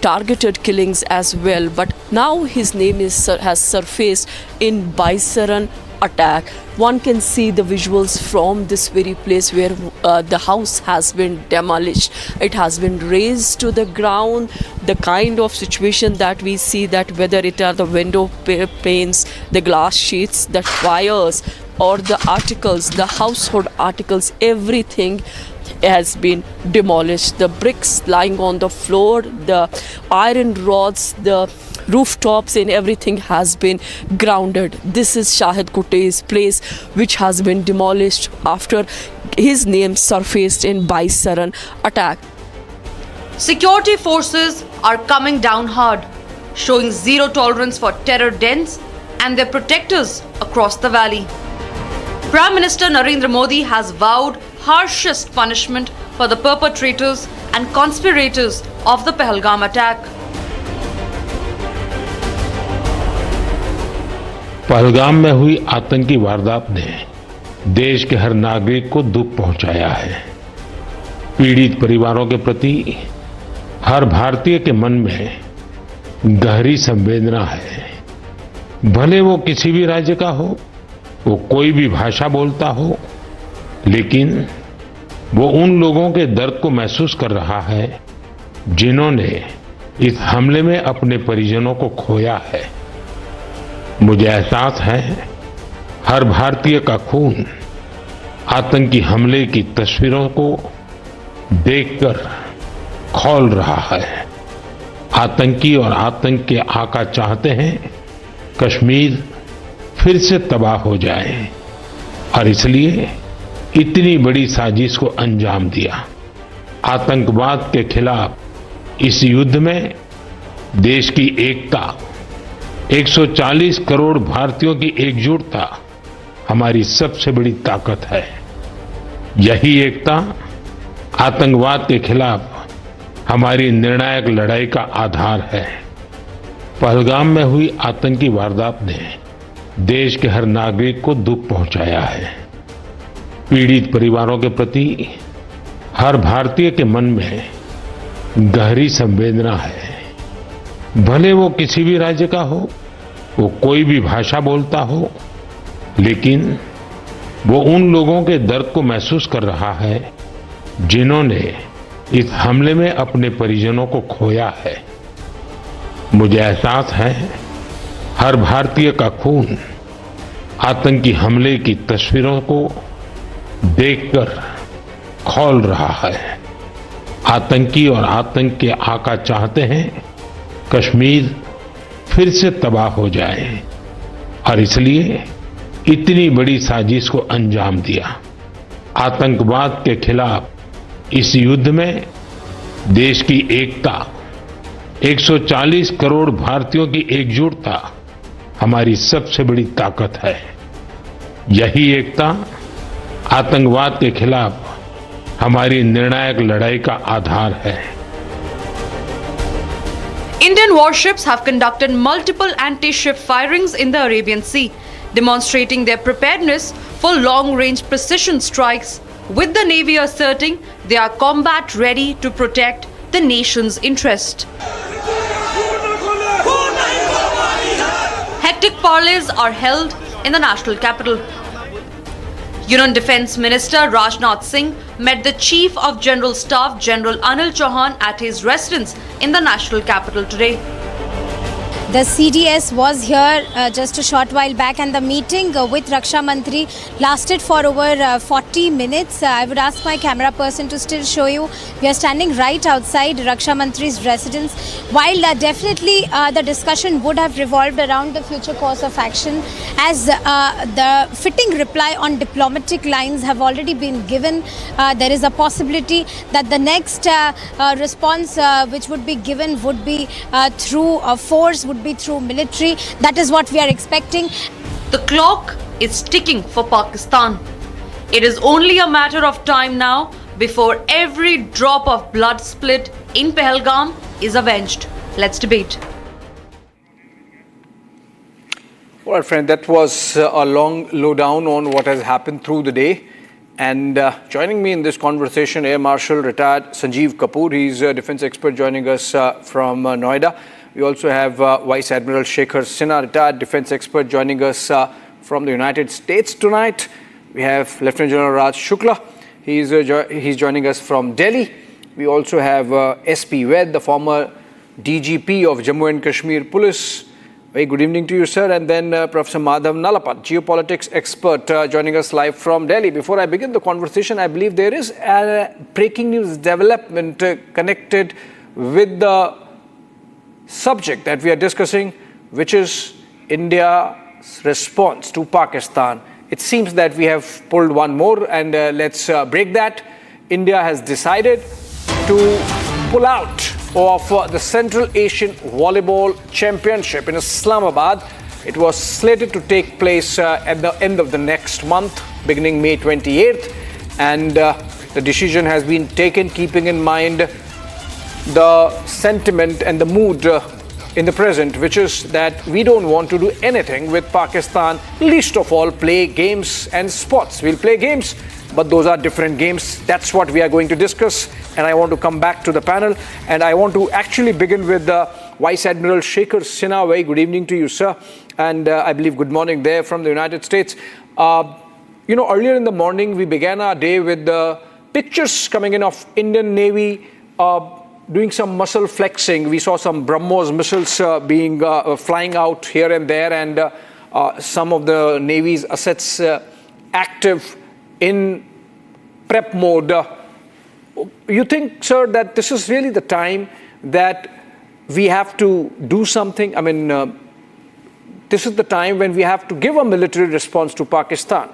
targeted killings as well. But now his name has surfaced in Baisaran attack. One can see the visuals from this very place where the house has been demolished. It has been razed to the ground. The kind of situation that we see, that whether it are the window panes, the glass sheets, the wires, or the articles, the household articles, everything has been demolished. The bricks lying on the floor, the iron rods, the rooftops and everything has been grounded. This is Shahid Kute's place, which has been demolished after his name surfaced in Baisaran attack. Security forces are coming down hard, showing zero tolerance for terror dens and their protectors across the valley. Prime Minister Narendra Modi has vowed harshest punishment for the perpetrators and conspirators of the Pahalgam attack. Pahalgam में हुई आतंकी वारदात ने देश के हर नागरिक को दुख पहुंचाया है। पीड़ित परिवारों के प्रति हर भारतीय के मन में गहरी संवेदना है। भले वो किसी भी राज्य का हो, वो कोई भी भाषा बोलता हो, लेकिन वो उन लोगों के दर्द को महसूस कर रहा है जिन्होंने इस हमले में अपने परिजनों को खोया है। मुझे एहसास है हर भारतीय का खून आतंकी हमले की तस्वीरों को देखकर खौल रहा है। आतंकी और आतंक के आका चाहते हैं कश्मीर फिर से तबाह हो जाए और इसलिए इतनी बड़ी साजिश को अंजाम दिया। आतंकवाद के खिलाफ इस युद्ध में देश की एकता, 140 करोड़ भारतीयों की एकजुटता हमारी सबसे बड़ी ताकत है। यही एकता आतंकवाद के खिलाफ हमारी निर्णायक लड़ाई का आधार है। पहलगाम में हुई आतंकी वारदात ने देश के हर नागरिक को दुख पहुंचाया है। पीड़ित परिवारों के प्रति हर भारतीय के मन में गहरी संवेदना है। भले वो किसी भी राज्य का हो, वो कोई भी भाषा बोलता हो, लेकिन वो उन लोगों के दर्द को महसूस कर रहा है जिन्होंने इस हमले में अपने परिजनों को खोया है। मुझे एहसास है हर भारतीय का खून आतंकी हमले की तस्वीरों को देखकर खौल रहा है। आतंकी और आतंक के आका चाहते हैं कश्मीर फिर से तबाह हो जाए और इसलिए इतनी बड़ी साजिश को अंजाम दिया। आतंकवाद के खिलाफ इस युद्ध में देश की एकता, 140 करोड़ भारतीयों की एकजुटता हमारी सबसे बड़ी ताकत है। यही एकता आतंकवाद के खिलाफ हमारी निर्णायक लड़ाई का आधार है। Indian warships have conducted multiple anti-ship firings in the Arabian Sea, demonstrating their preparedness for long-range precision strikes, with the Navy asserting they are combat ready to protect the nation's interest. Hectic parleys are held in the national capital. Union Defence Minister Rajnath Singh met the Chief of General Staff General Anil Chauhan at his residence in the national capital today. The CDS was here just a short while back, and the meeting with Raksha Mantri lasted for over 40 minutes. I would ask my camera person to still show you. We are standing right outside Raksha Mantri's residence. While definitely the discussion would have revolved around the future course of action, as the fitting reply on diplomatic lines have already been given, there is a possibility that the next response which would be given would be through force, would be through military. That is what we are expecting. The clock is ticking for Pakistan. It is only a matter of time now before every drop of blood split in Pahalgam is avenged. Let's debate. All right, friend, that was a long lowdown on what has happened through the day. And joining me in this conversation, Air Marshal retired Sanjeev Kapoor. He's a defense expert joining us from Noida. We also have Vice Admiral Shekhar Sinha, retired defense expert, joining us from the United States tonight. We have Lieutenant General Raj Shukla. He's joining us from Delhi. We also have SP Ved, the former DGP of Jammu and Kashmir Police. Very good evening to you, sir. And then Professor Madhav Nalapat, geopolitics expert, joining us live from Delhi. Before I begin the conversation, I believe there is a breaking news development connected with the subject that we are discussing, which is India's response to Pakistan. It seems that we have pulled one more, and let's break that. India has decided to pull out of the Central Asian Volleyball Championship in Islamabad. It was slated to take place at the end of the next month, beginning May 28th. And the decision has been taken keeping in mind the sentiment and the mood in the present, which is that we don't want to do anything with Pakistan, least of all play games and sports. We'll play games, but those are different games. That's what we are going to discuss. And I want to come back to the panel. And I want to actually begin with Vice Admiral Shekhar Sinha. Very good evening to you, sir. And I believe good morning there from the United States. Earlier in the morning, we began our day with pictures coming in of Indian Navy doing some muscle flexing. We saw some BrahMos missiles being flying out here and there, and some of the Navy's assets active in prep mode. You think, sir, that this is really the time that we have to do something? I mean, this is the time when we have to give a military response to Pakistan.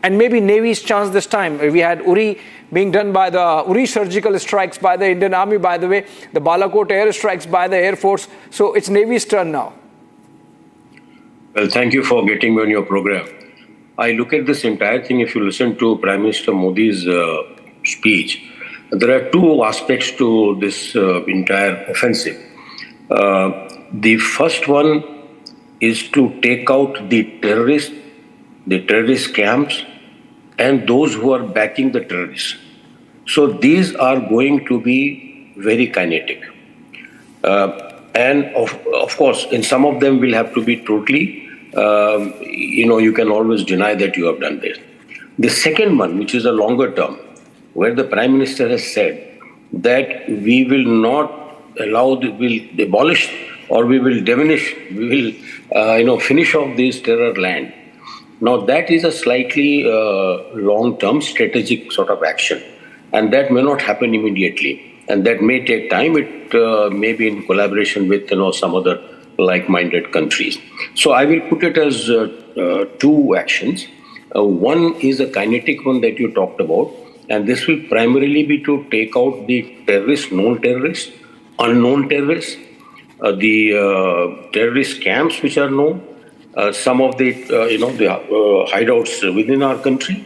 And maybe Navy's chance this time. We had Uri being done by the Uri surgical strikes by the Indian Army, by the way, the Balakot air strikes by the Air Force. So it's Navy's turn now. Well, thank you for getting me on your program. I look at this entire thing, if you listen to Prime Minister Modi's speech, there are two aspects to this entire offensive. The first one is to take out the terrorist camps, and those who are backing the terrorists. So these are going to be very kinetic. And of course, in some of them will have to be totally, you can always deny that you have done this. The second one, which is a longer term, where the Prime Minister has said that we will not allow, we'll abolish or we will diminish, we will, finish off this terror land. Now that is a slightly long-term strategic sort of action, and that may not happen immediately, and that may take time. It may be in collaboration with some other like-minded countries. So I will put it as two actions. One is a kinetic one that you talked about, and this will primarily be to take out the terrorists, known terrorists, unknown terrorists, the terrorist camps which are known, some of the hideouts within our country,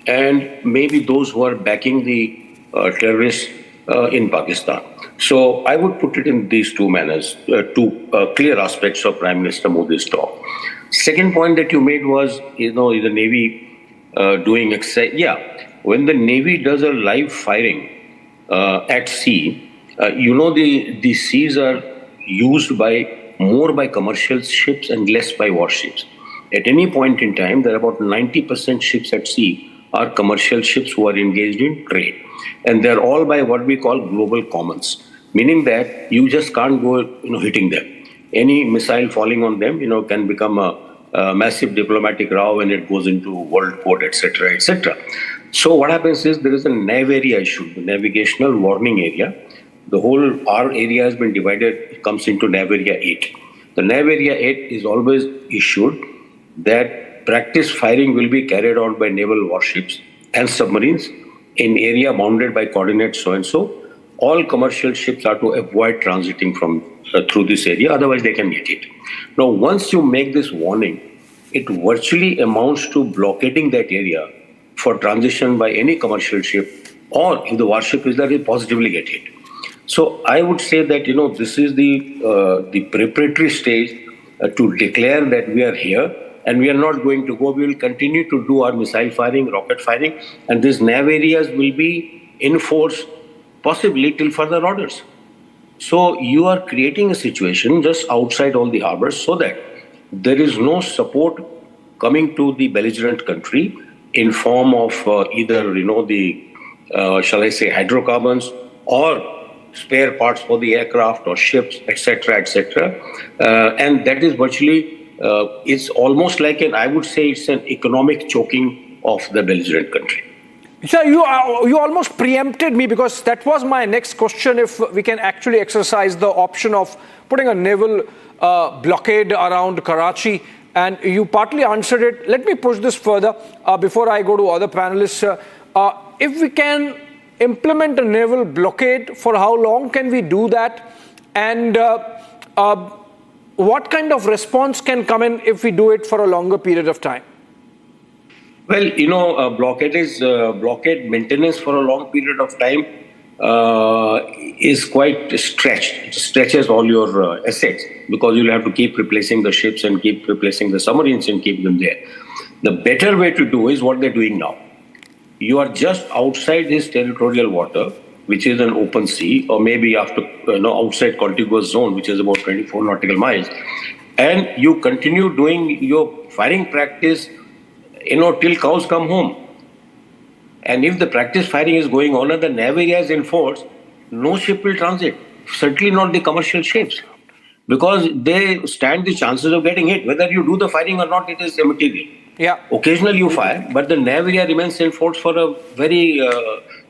and maybe those who are backing the terrorists in Pakistan. So I would put it in these two manners, two clear aspects of Prime Minister Modi's talk. Second point that you made was, the Navy doing exercise. Yeah, when the Navy does a live firing at sea, the seas are used more by commercial ships and less by warships. At any point in time, there are about 90% ships at sea are commercial ships who are engaged in trade. And they're all by what we call global commons, meaning that you just can't go, hitting them. Any missile falling on them, can become a massive diplomatic row when it goes into world court, etc., etc. So what happens is there is a NAV area issue, the navigational warning area. The whole our area has been divided, it comes into NAV area 8. The NAV area 8 is always issued that practice firing will be carried out by naval warships and submarines in area bounded by coordinates so-and-so. All commercial ships are to avoid transiting through this area, otherwise they can get hit. Now, once you make this warning, it virtually amounts to blockading that area for transition by any commercial ship, or if the warship is there, it positively get hit. So I would say that, this is the preparatory stage to declare that we are here and we are not going to go. We will continue to do our missile firing, rocket firing, and these NAV areas will be in force possibly till further orders. So you are creating a situation just outside all the harbors so that there is no support coming to the belligerent country in form of either, shall I say, hydrocarbons or spare parts for the aircraft or ships, etc., etc. And that is virtually, it's almost like I would say it's an economic choking of the belligerent country. Sir, you almost preempted me, because that was my next question, if we can actually exercise the option of putting a naval blockade around Karachi, and you partly answered it. Let me push this further before I go to other panelists. If we can implement a naval blockade, for how long can we do that? And what kind of response can come in if we do it for a longer period of time? Well, blockade maintenance for a long period of time is quite stretched. It stretches all your assets, because you'll have to keep replacing the ships and keep replacing the submarines and keep them there. The better way to do is what they're doing now. You are just outside his territorial water, which is an open sea, or maybe outside contiguous zone, which is about 24 nautical miles, and you continue doing your firing practice, till cows come home. And if the practice firing is going on and the navy is in force, no ship will transit. Certainly not the commercial ships, because they stand the chances of getting hit. Whether you do the firing or not, it is immaterial. Yeah. Occasionally you fire, but the navy remains in force for a very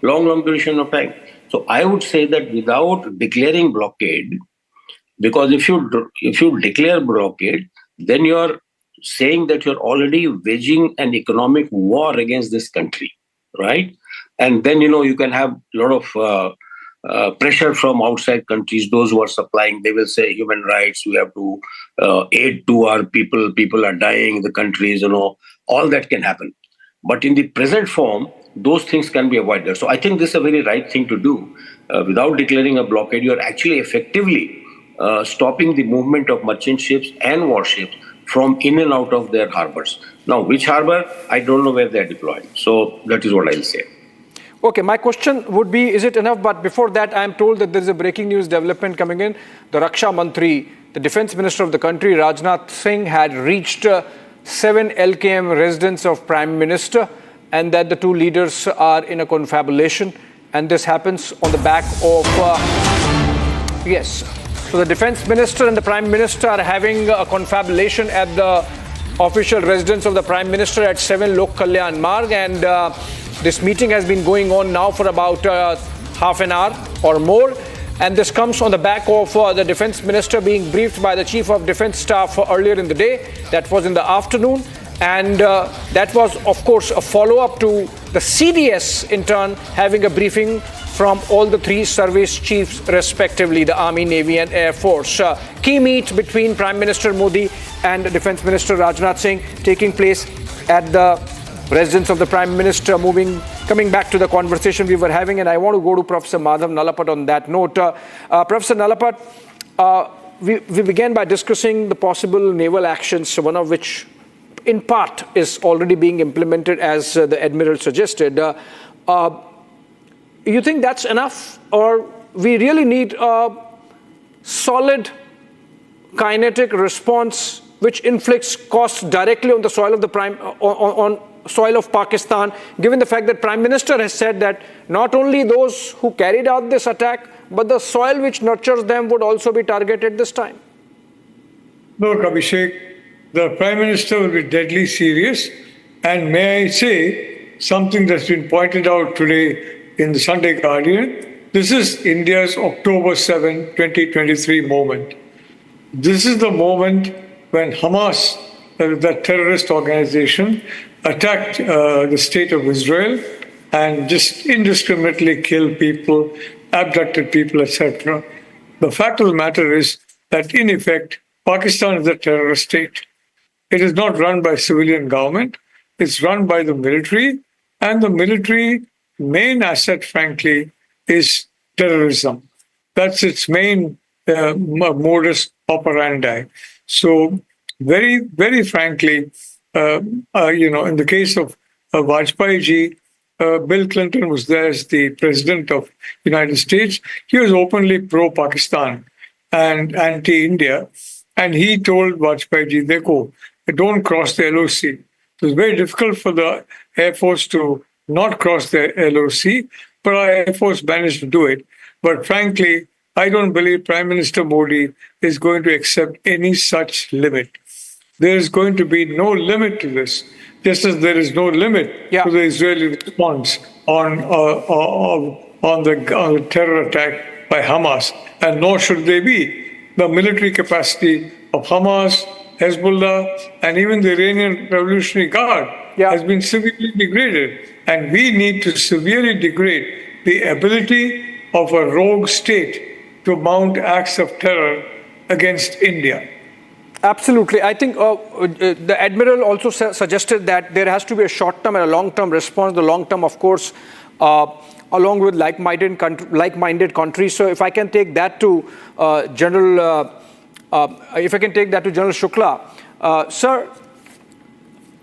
long duration of time. So I would say that without declaring blockade, because if you declare blockade, then you are saying that you're already waging an economic war against this country, right? And then, you can have a lot of pressure from outside countries, those who are supplying. They will say human rights, we have to aid to our people are dying, the countries, all that can happen. But in the present form, those things can be avoided. So I think this is a very right thing to do. Without declaring a blockade, you're actually effectively stopping the movement of merchant ships and warships from in and out of their harbors. Now, which harbor, I don't know where they're deployed. So that is what I'll say. Okay, my question would be, is it enough? But before that, I'm told that there is a breaking news development coming in. The Raksha Mantri, the defense minister of the country, Rajnath Singh, had reached 7 LKM residence of Prime Minister, and that the two leaders are in a confabulation. And this happens on the back of, yes. So the defense minister and the Prime Minister are having a confabulation at the official residence of the Prime Minister at 7 Lok Kalyan Marg, and this meeting has been going on now for about half an hour or more, and this comes on the back of the defense minister being briefed by the chief of defense staff earlier in the day. That was in the afternoon, and that was, of course, a follow-up to the CDS in turn having a briefing from all the three service chiefs respectively, the Army, Navy and Air Force. Key meet between Prime Minister Modi and Defence Minister Rajnath Singh taking place at the residence of the Prime Minister. Coming back to the conversation we were having, and I want to go to Professor Madhav Nalapat on that note. Professor Nalapat, we began by discussing the possible naval actions, one of which in part is already being implemented, as the Admiral suggested. You think that's enough, or we really need a solid kinetic response which inflicts costs directly on the soil of the soil of Pakistan, given the fact that Prime Minister has said that not only those who carried out this attack, but the soil which nurtures them would also be targeted this time? Look, Abhishek, the Prime Minister will be deadly serious, and may I say something that's been pointed out today in the Sunday Guardian. This is India's October 7, 2023 moment. This is the moment when Hamas, the terrorist organization, attacked the state of Israel and just indiscriminately killed people, abducted people, etc. The fact of the matter is that, in effect, Pakistan is a terrorist state. It is not run by civilian government. It's run by the military, and the military main asset, frankly, is terrorism. That's its main modus operandi. So, very, very frankly, in the case of Vajpayee ji, Bill Clinton was there as the president of the United States. He was openly pro-Pakistan and anti-India. And he told Vajpayee ji, "Dekho, don't cross the LOC. It was very difficult for the Air Force to not cross the LOC, but our Air Force managed to do it. But frankly, I don't believe Prime Minister Modi is going to accept any such limit. There is going to be no limit to this, just as there is no limit to the Israeli response on the terror attack by Hamas, and nor should they be. The military capacity of Hamas, Hezbollah, and even the Iranian Revolutionary Guard has been severely degraded, and we need to severely degrade the ability of a rogue state to mount acts of terror against India. Absolutely. I think the Admiral also suggested that there has to be a short-term and a long-term response. The long-term, of course, along with like-minded countries. So if I can take that to General Shukla, sir,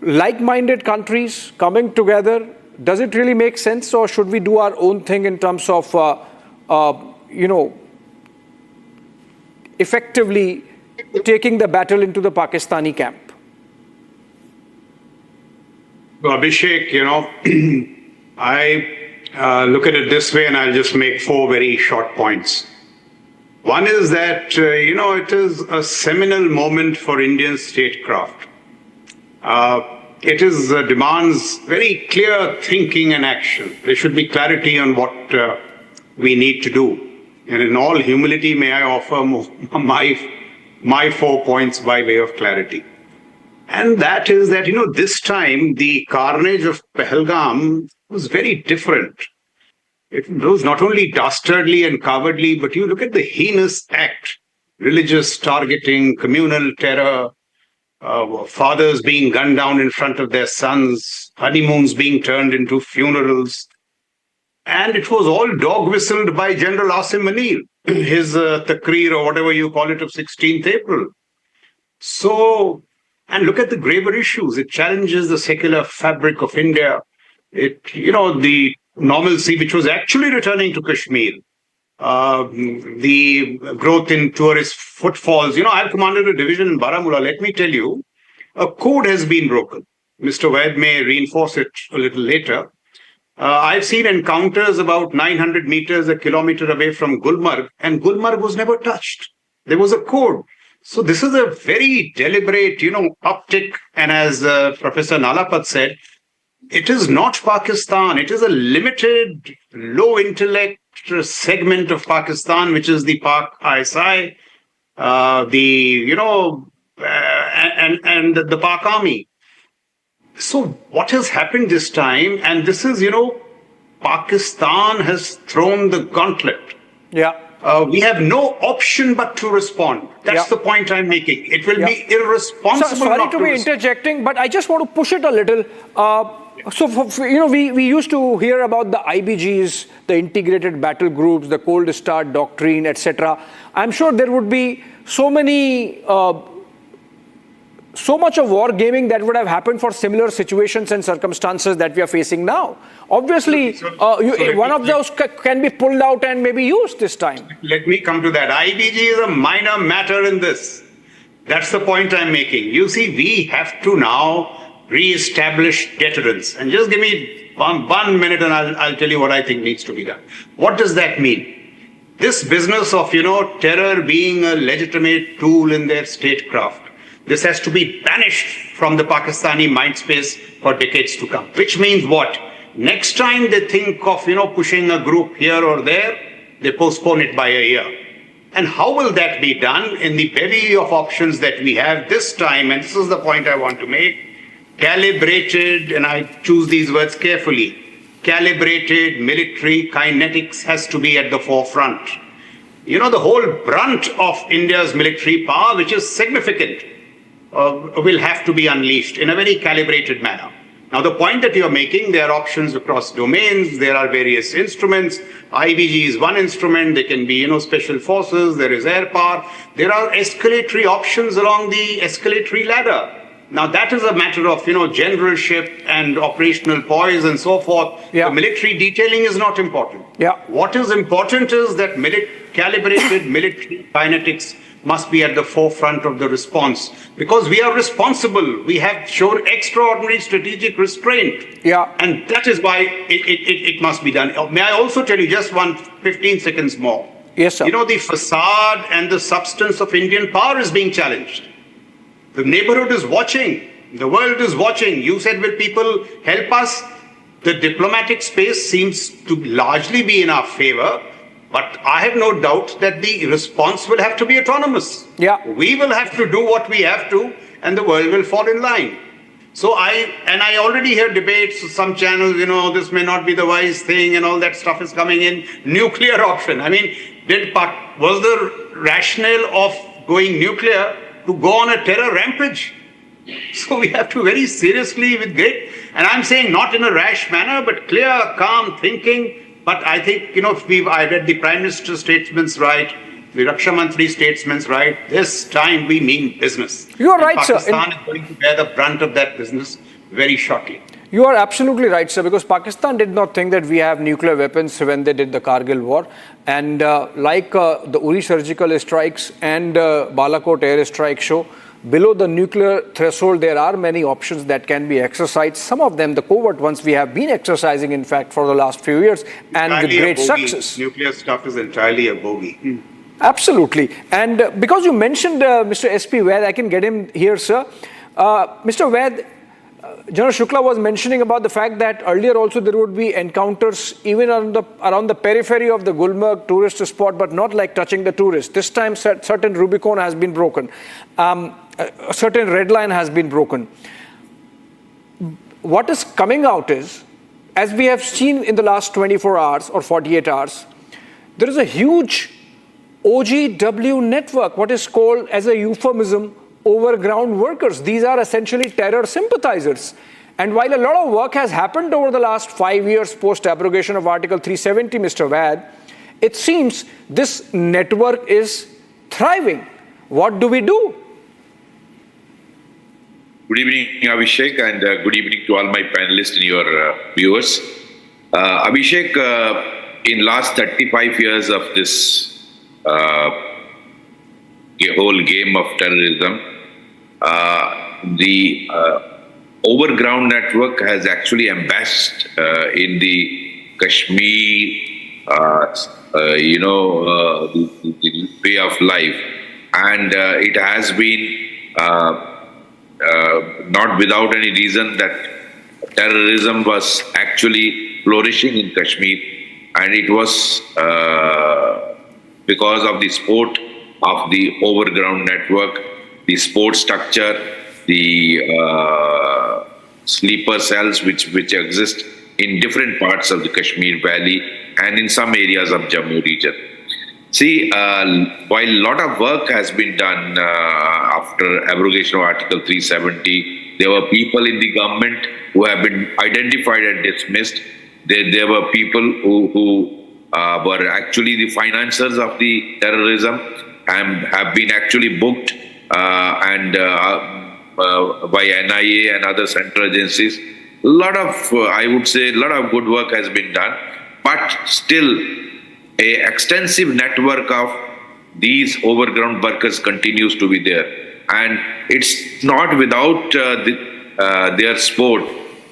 like-minded countries coming together, does it really make sense, or should we do our own thing in terms of, effectively taking the battle into the Pakistani camp? Well, Abhishek, I look at it this way, and I'll just make 4 very short points. One is that, it is a seminal moment for Indian statecraft. It demands very clear thinking and action. There should be clarity on what we need to do. And in all humility, may I offer my 4 points by way of clarity. And that is that, this time the carnage of Pahalgam was very different. It was not only dastardly and cowardly, but you look at the heinous act, religious targeting, communal terror, fathers being gunned down in front of their sons, honeymoons being turned into funerals. And it was all dog-whistled by General Asim Munir, his Takrir or whatever you call it of 16th April. So, and look at the graver issues. It challenges the secular fabric of India. The normalcy which was actually returning to Kashmir, the growth in tourist footfalls. I've commanded a division in Baramulla. Let me tell you, a code has been broken. Mr. Vaid may reinforce it a little later. I've seen encounters about 900 meters, a kilometer away from Gulmarg, and Gulmarg was never touched. There was a code. So this is a very deliberate, uptick. And as Professor Nalapat said, it is not Pakistan. It is a limited, low intellect segment of Pakistan, which is the Pak ISI, and the Pak Army. So what has happened this time, and this is, Pakistan has thrown the gauntlet. Yeah. We have no option but to respond. That's the point I'm making. It will be irresponsible. Sorry to be interjecting, but I just want to push it a little. We used to hear about the IBGs, the integrated battle groups, the cold start doctrine, etc. I'm sure there would be so much of war gaming that would have happened for similar situations and circumstances that we are facing now. Obviously, one of those can be pulled out and maybe used this time. Let me come to that. IBG is a minor matter in this. That's the point I'm making. You see, we have to now re-establish deterrence. And just give me one minute and I'll tell you what I think needs to be done. What does that mean? This business of, terror being a legitimate tool in their statecraft, this has to be banished from the Pakistani mindspace for decades to come. Which means what? Next time they think of, pushing a group here or there, they postpone it by a year. And how will that be done? In the bevy of options that we have this time, and this is the point I want to make, calibrated, and I choose these words carefully, calibrated military kinetics has to be at the forefront. The whole brunt of India's military power, which is significant, will have to be unleashed in a very calibrated manner. Now, the point that you're making, there are options across domains, there are various instruments. IBG is one instrument, there can be, special forces, there is air power. There are escalatory options along the escalatory ladder. Now, that is a matter of, generalship and operational poise and so forth. Yeah. The military detailing is not important. Yeah. What is important is that calibrated military kinetics must be at the forefront of the response, because we are responsible. We have shown extraordinary strategic restraint. Yeah. And that is why it must be done. May I also tell you just 15 seconds more? Yes, sir. You know, the facade and the substance of Indian power is being challenged. The neighborhood is watching. The world is watching. You said, will people help us? The diplomatic space seems to largely be in our favor, but I have no doubt that the response will have to be autonomous. Yeah. We will have to do what we have to, and the world will fall in line. So I already hear debates, some channels, this may not be the wise thing, and all that stuff is coming in. Nuclear option. I mean, was the rationale of going nuclear to go on a terror rampage? So we have to very seriously and I'm saying not in a rash manner, but clear, calm thinking. But I think, I read the Prime Minister's statements right, the Raksha Mantri statements right. This time we mean business. You are right, sir. Pakistan is going to bear the brunt of that business very shortly. You are absolutely right, sir, because Pakistan did not think that we have nuclear weapons when they did the Kargil war. And like the Uri surgical strikes and Balakot air strike show, below the nuclear threshold, there are many options that can be exercised. Some of them, the covert ones, we have been exercising, in fact, for the last few years, and with great success. Nuclear stuff is entirely a bogey. Absolutely. And because you mentioned Mr. S.P. Vaid, I can get him here, sir. Mr. Vaid, General Shukla was mentioning about the fact that earlier also there would be encounters even around the periphery of the Gulmarg tourist spot, but not like touching the tourist. This time certain Rubicon has been broken. A certain red line has been broken. What is coming out is, as we have seen in the last 24 hours or 48 hours, there is a huge OGW network, what is called as a euphemism, overground workers. These are essentially terror sympathizers. And while a lot of work has happened over the last 5 years post-abrogation of Article 370, Mr. Vaid, it seems this network is thriving. What do we do? Good evening, Abhishek, and good evening to all my panelists and your viewers. Abhishek, in last 35 years of this whole game of terrorism, the overground network has actually embraced in the Kashmir, the way of life, and it has been not without any reason that terrorism was actually flourishing in Kashmir, and it was because of the support of the overground network, the support structure, the sleeper cells which exist in different parts of the Kashmir Valley and in some areas of Jammu region. See, while a lot of work has been done after abrogation of Article 370, there were people in the government who have been identified and dismissed. There were people who were actually the financiers of the terrorism and have been actually booked by NIA and other central agencies. I would say, a lot of good work has been done, but still, an extensive network of these overground workers continues to be there, and it's not without their support.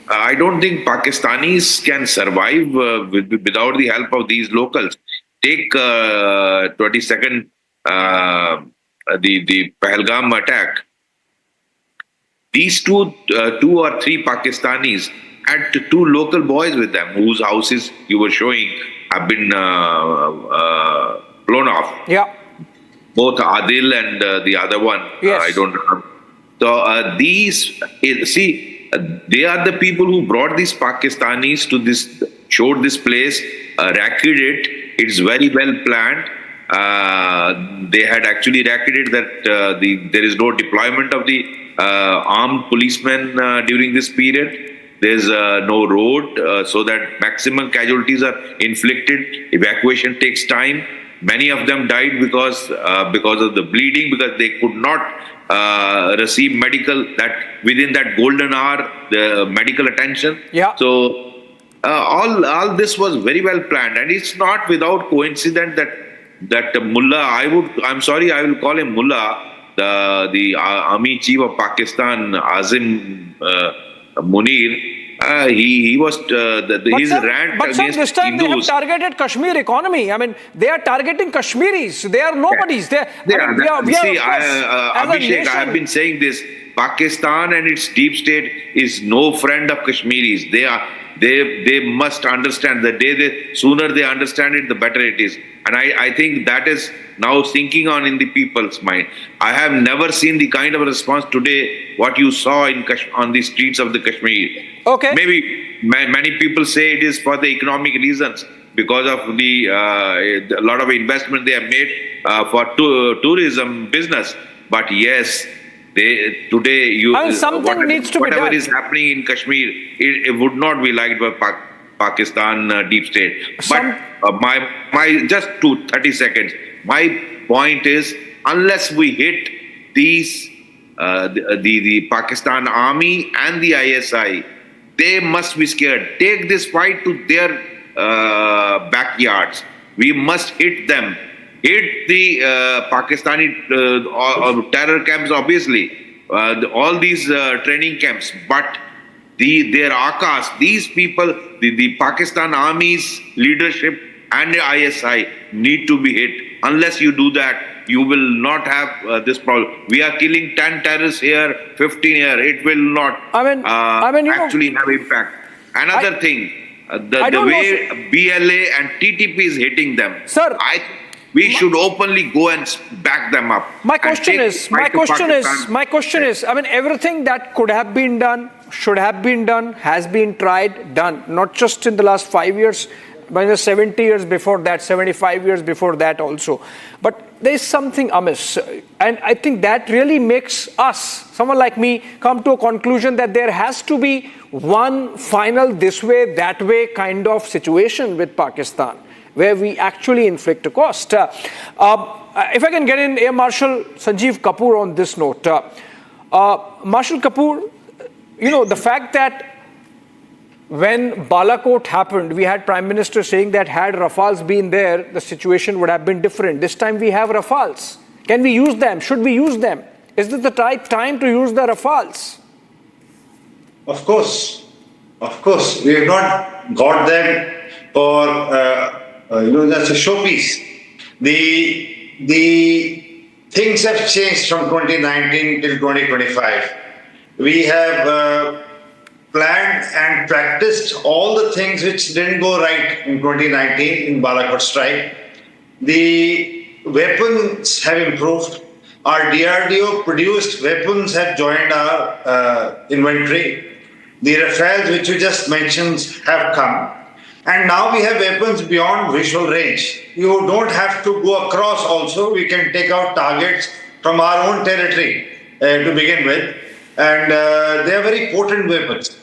I don't think Pakistanis can survive without the help of these locals. Take 22nd, the Pahalgam attack. These two or three Pakistanis had two local boys with them, whose houses you were showing have been blown off. Yeah. Both Adil and the other one. Yes. I don't know. So they are the people who brought these Pakistanis to this, showed this place, racketed it. It's very well planned. They had actually racketed that there is no deployment of the armed policemen during this period. There's no road, so that maximum casualties are inflicted. Evacuation takes time. Many of them died because of the bleeding, because they could not receive medical, that within that golden hour, the medical attention. Yeah. So all this was very well planned, and it's not without coincidence that mullah, I'm sorry, I will call him mullah, the army chief of Pakistan, Azim Munir. He was his rant but against this time they have Hindus. targeted Kashmir economy. I mean, they are targeting Kashmiris. They are nobodies. Abhishek, I have been saying this. Pakistan and its deep state is no friend of Kashmiris. They must understand. Sooner they understand it, the better it is. And I think that is now sinking on in the people's mind. I have never seen the kind of response today what you saw on the streets of the Kashmir. Okay. Maybe many people say it is for the economic reasons because of a lot of investment they have made for tourism business. But yes, something needs to be whatever done. is happening in Kashmir, it would not be liked by Pakistan deep state. But my just 30 seconds. My point is, unless we hit these the Pakistan army and the ISI, they must be scared. Take this fight to their backyards. We must hit them. Hit the Pakistani terror camps, obviously, all these training camps, but their Akas, these people, the Pakistan Army's leadership and the ISI need to be hit. Unless you do that, you will not have this problem. We are killing 10 terrorists here, 15 here. It will not actually have impact. Another thing, the way BLA and TTP is hitting them, sir, we should openly go and back them up. My question is, I mean, everything that could have been done, should have been done, has been tried, done. Not just in the last 5 years, but in the 70 years before that, 75 years before that also. But there is something amiss. And I think that really makes us, someone like me, come to a conclusion that there has to be one final this way, that way kind of situation with Pakistan, where we actually inflict a cost. If I can get in Air Marshal Sanjeev Kapoor on this note. Marshal Kapoor, the fact that when Balakot happened, we had Prime Minister saying that had Rafales been there, the situation would have been different. This time we have Rafales. Can we use them? Should we use them? Is this the right time to use the Rafales? Of course. We have not got them for, that's a showpiece. The things have changed from 2019 till 2025. We have planned and practiced all the things which didn't go right in 2019 in Balakot strike. The weapons have improved. Our DRDO produced weapons have joined our inventory. The Rafales, which you just mentioned, have come. And now we have weapons beyond visual range. You don't have to go across also. We can take out targets from our own territory to begin with. And they are very potent weapons.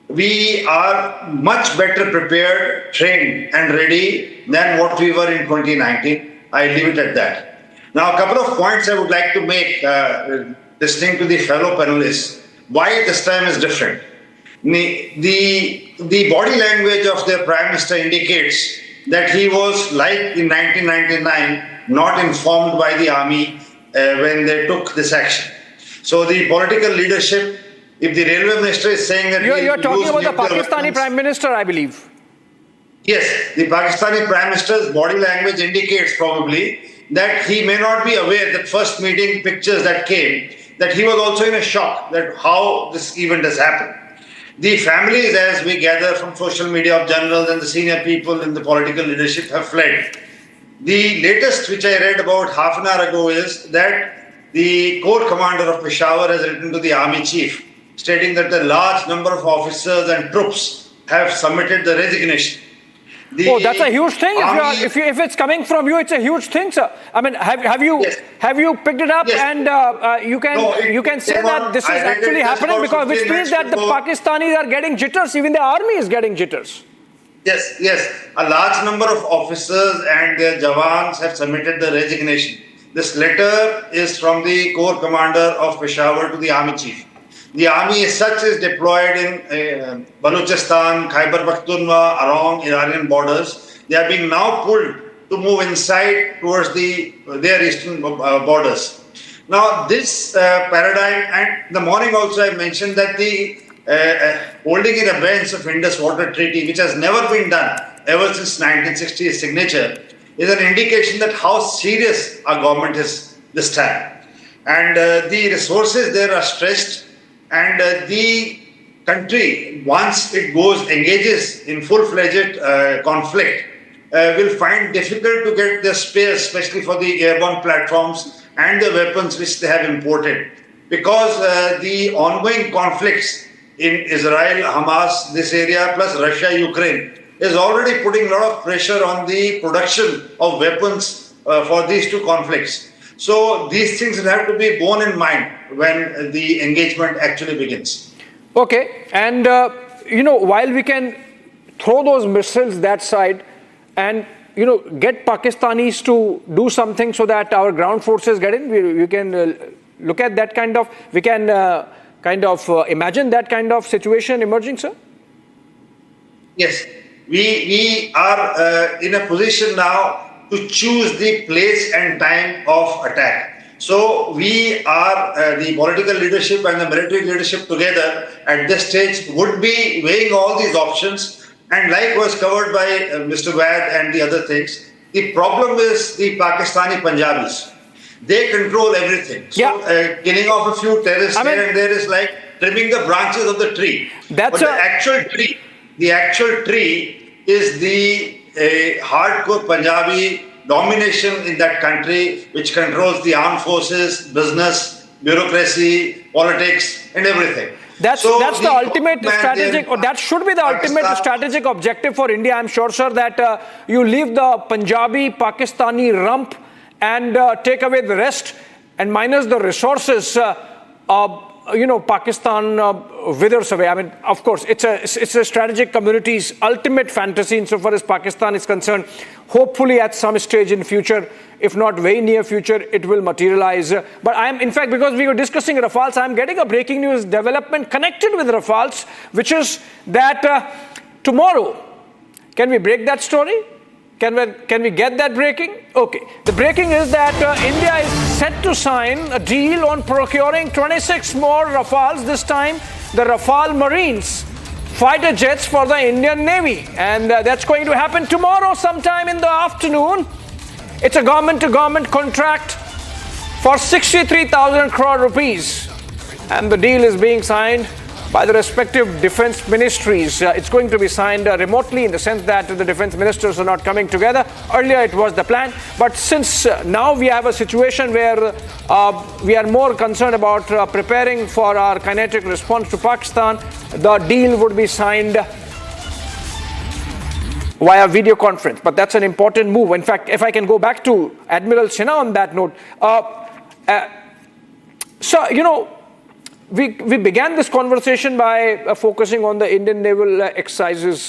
We are much better prepared, trained and ready than what we were in 2019. I leave it at that. Now, a couple of points I would like to make listening to the fellow panelists. Why this time is different. The body language of the Prime Minister indicates that he was, like in 1999, not informed by the army when they took this action. So the political leadership, if the railway minister is saying that... You're talking about the Pakistani Prime Minister, I believe. Yes, the Pakistani Prime Minister's body language indicates probably that he may not be aware that first meeting pictures that came, that he was also in a shock that how this event has happened. The families, as we gather from social media of generals and the senior people in the political leadership, have fled. The latest which I read about half an hour ago is that the Corps Commander of Peshawar has written to the Army Chief, stating that a large number of officers and troops have submitted the resignation. That's a huge thing. If it's coming from you, it's a huge thing, sir. I mean, have you picked it up and you can say that this is actually happening, because which means that the Pakistanis are getting jitters, even the army is getting jitters. Yes. A large number of officers and their jawans have submitted the resignation. This letter is from the Corps Commander of Peshawar to the Army Chief. The army as such is deployed in Balochistan, Khyber Pakhtunkhwa, along Iranian borders. They are being now pulled to move inside towards their eastern borders. Now, this paradigm, and in the morning also I mentioned that the holding in abeyance of Indus Water Treaty, which has never been done ever since 1960's signature, is an indication that how serious our government is this time. And the resources there are stretched, and the country, once it engages in full-fledged conflict, will find difficult to get their spares, especially for the airborne platforms and the weapons which they have imported. Because the ongoing conflicts in Israel, Hamas, this area, plus Russia, Ukraine, is already putting a lot of pressure on the production of weapons for these two conflicts. So these things will have to be borne in mind when the engagement actually begins. Okay, and while we can throw those missiles that side and get Pakistanis to do something so that our ground forces get in, we can look at that kind of, we can imagine that kind of situation emerging, sir? Yes, we are in a position now to choose the place and time of attack. So we are, the political leadership and the military leadership together at this stage would be weighing all these options. And like was covered by Mr. Wad and the other things, the problem is the Pakistani Punjabis. They control everything. So killing off a few terrorists here and there is like trimming the branches of the tree. But the actual tree is the hardcore Punjabi domination in that country, which controls the armed forces, business, bureaucracy, politics, and everything. That's the ultimate strategic, or that should be the ultimate strategic objective for India. I'm sure, sir, that you leave the Punjabi, Pakistani rump and take away the rest, and minus the resources, Pakistan withers away. I mean, of course, it's a strategic community's ultimate fantasy insofar as Pakistan is concerned. Hopefully, at some stage in future, if not very near future, it will materialize. But I am, in fact, because we were discussing Rafales, I am getting a breaking news development connected with Rafales, which is that tomorrow, can we break that story? Can we get that breaking? Okay. The breaking is that India is set to sign a deal on procuring 26 more Rafales, this time the Rafale Marines fighter jets for the Indian Navy. And that's going to happen tomorrow sometime in the afternoon. It's a government-to-government contract for 63,000 crore rupees. And the deal is being signed by the respective defense ministries. It's going to be signed remotely in the sense that the defense ministers are not coming together. Earlier it was the plan, but since now we have a situation where we are more concerned about preparing for our kinetic response to Pakistan, the deal would be signed via video conference. But that's an important move. In fact, if I can go back to Admiral Sinha on that note, we began this conversation by focusing on the Indian naval exercises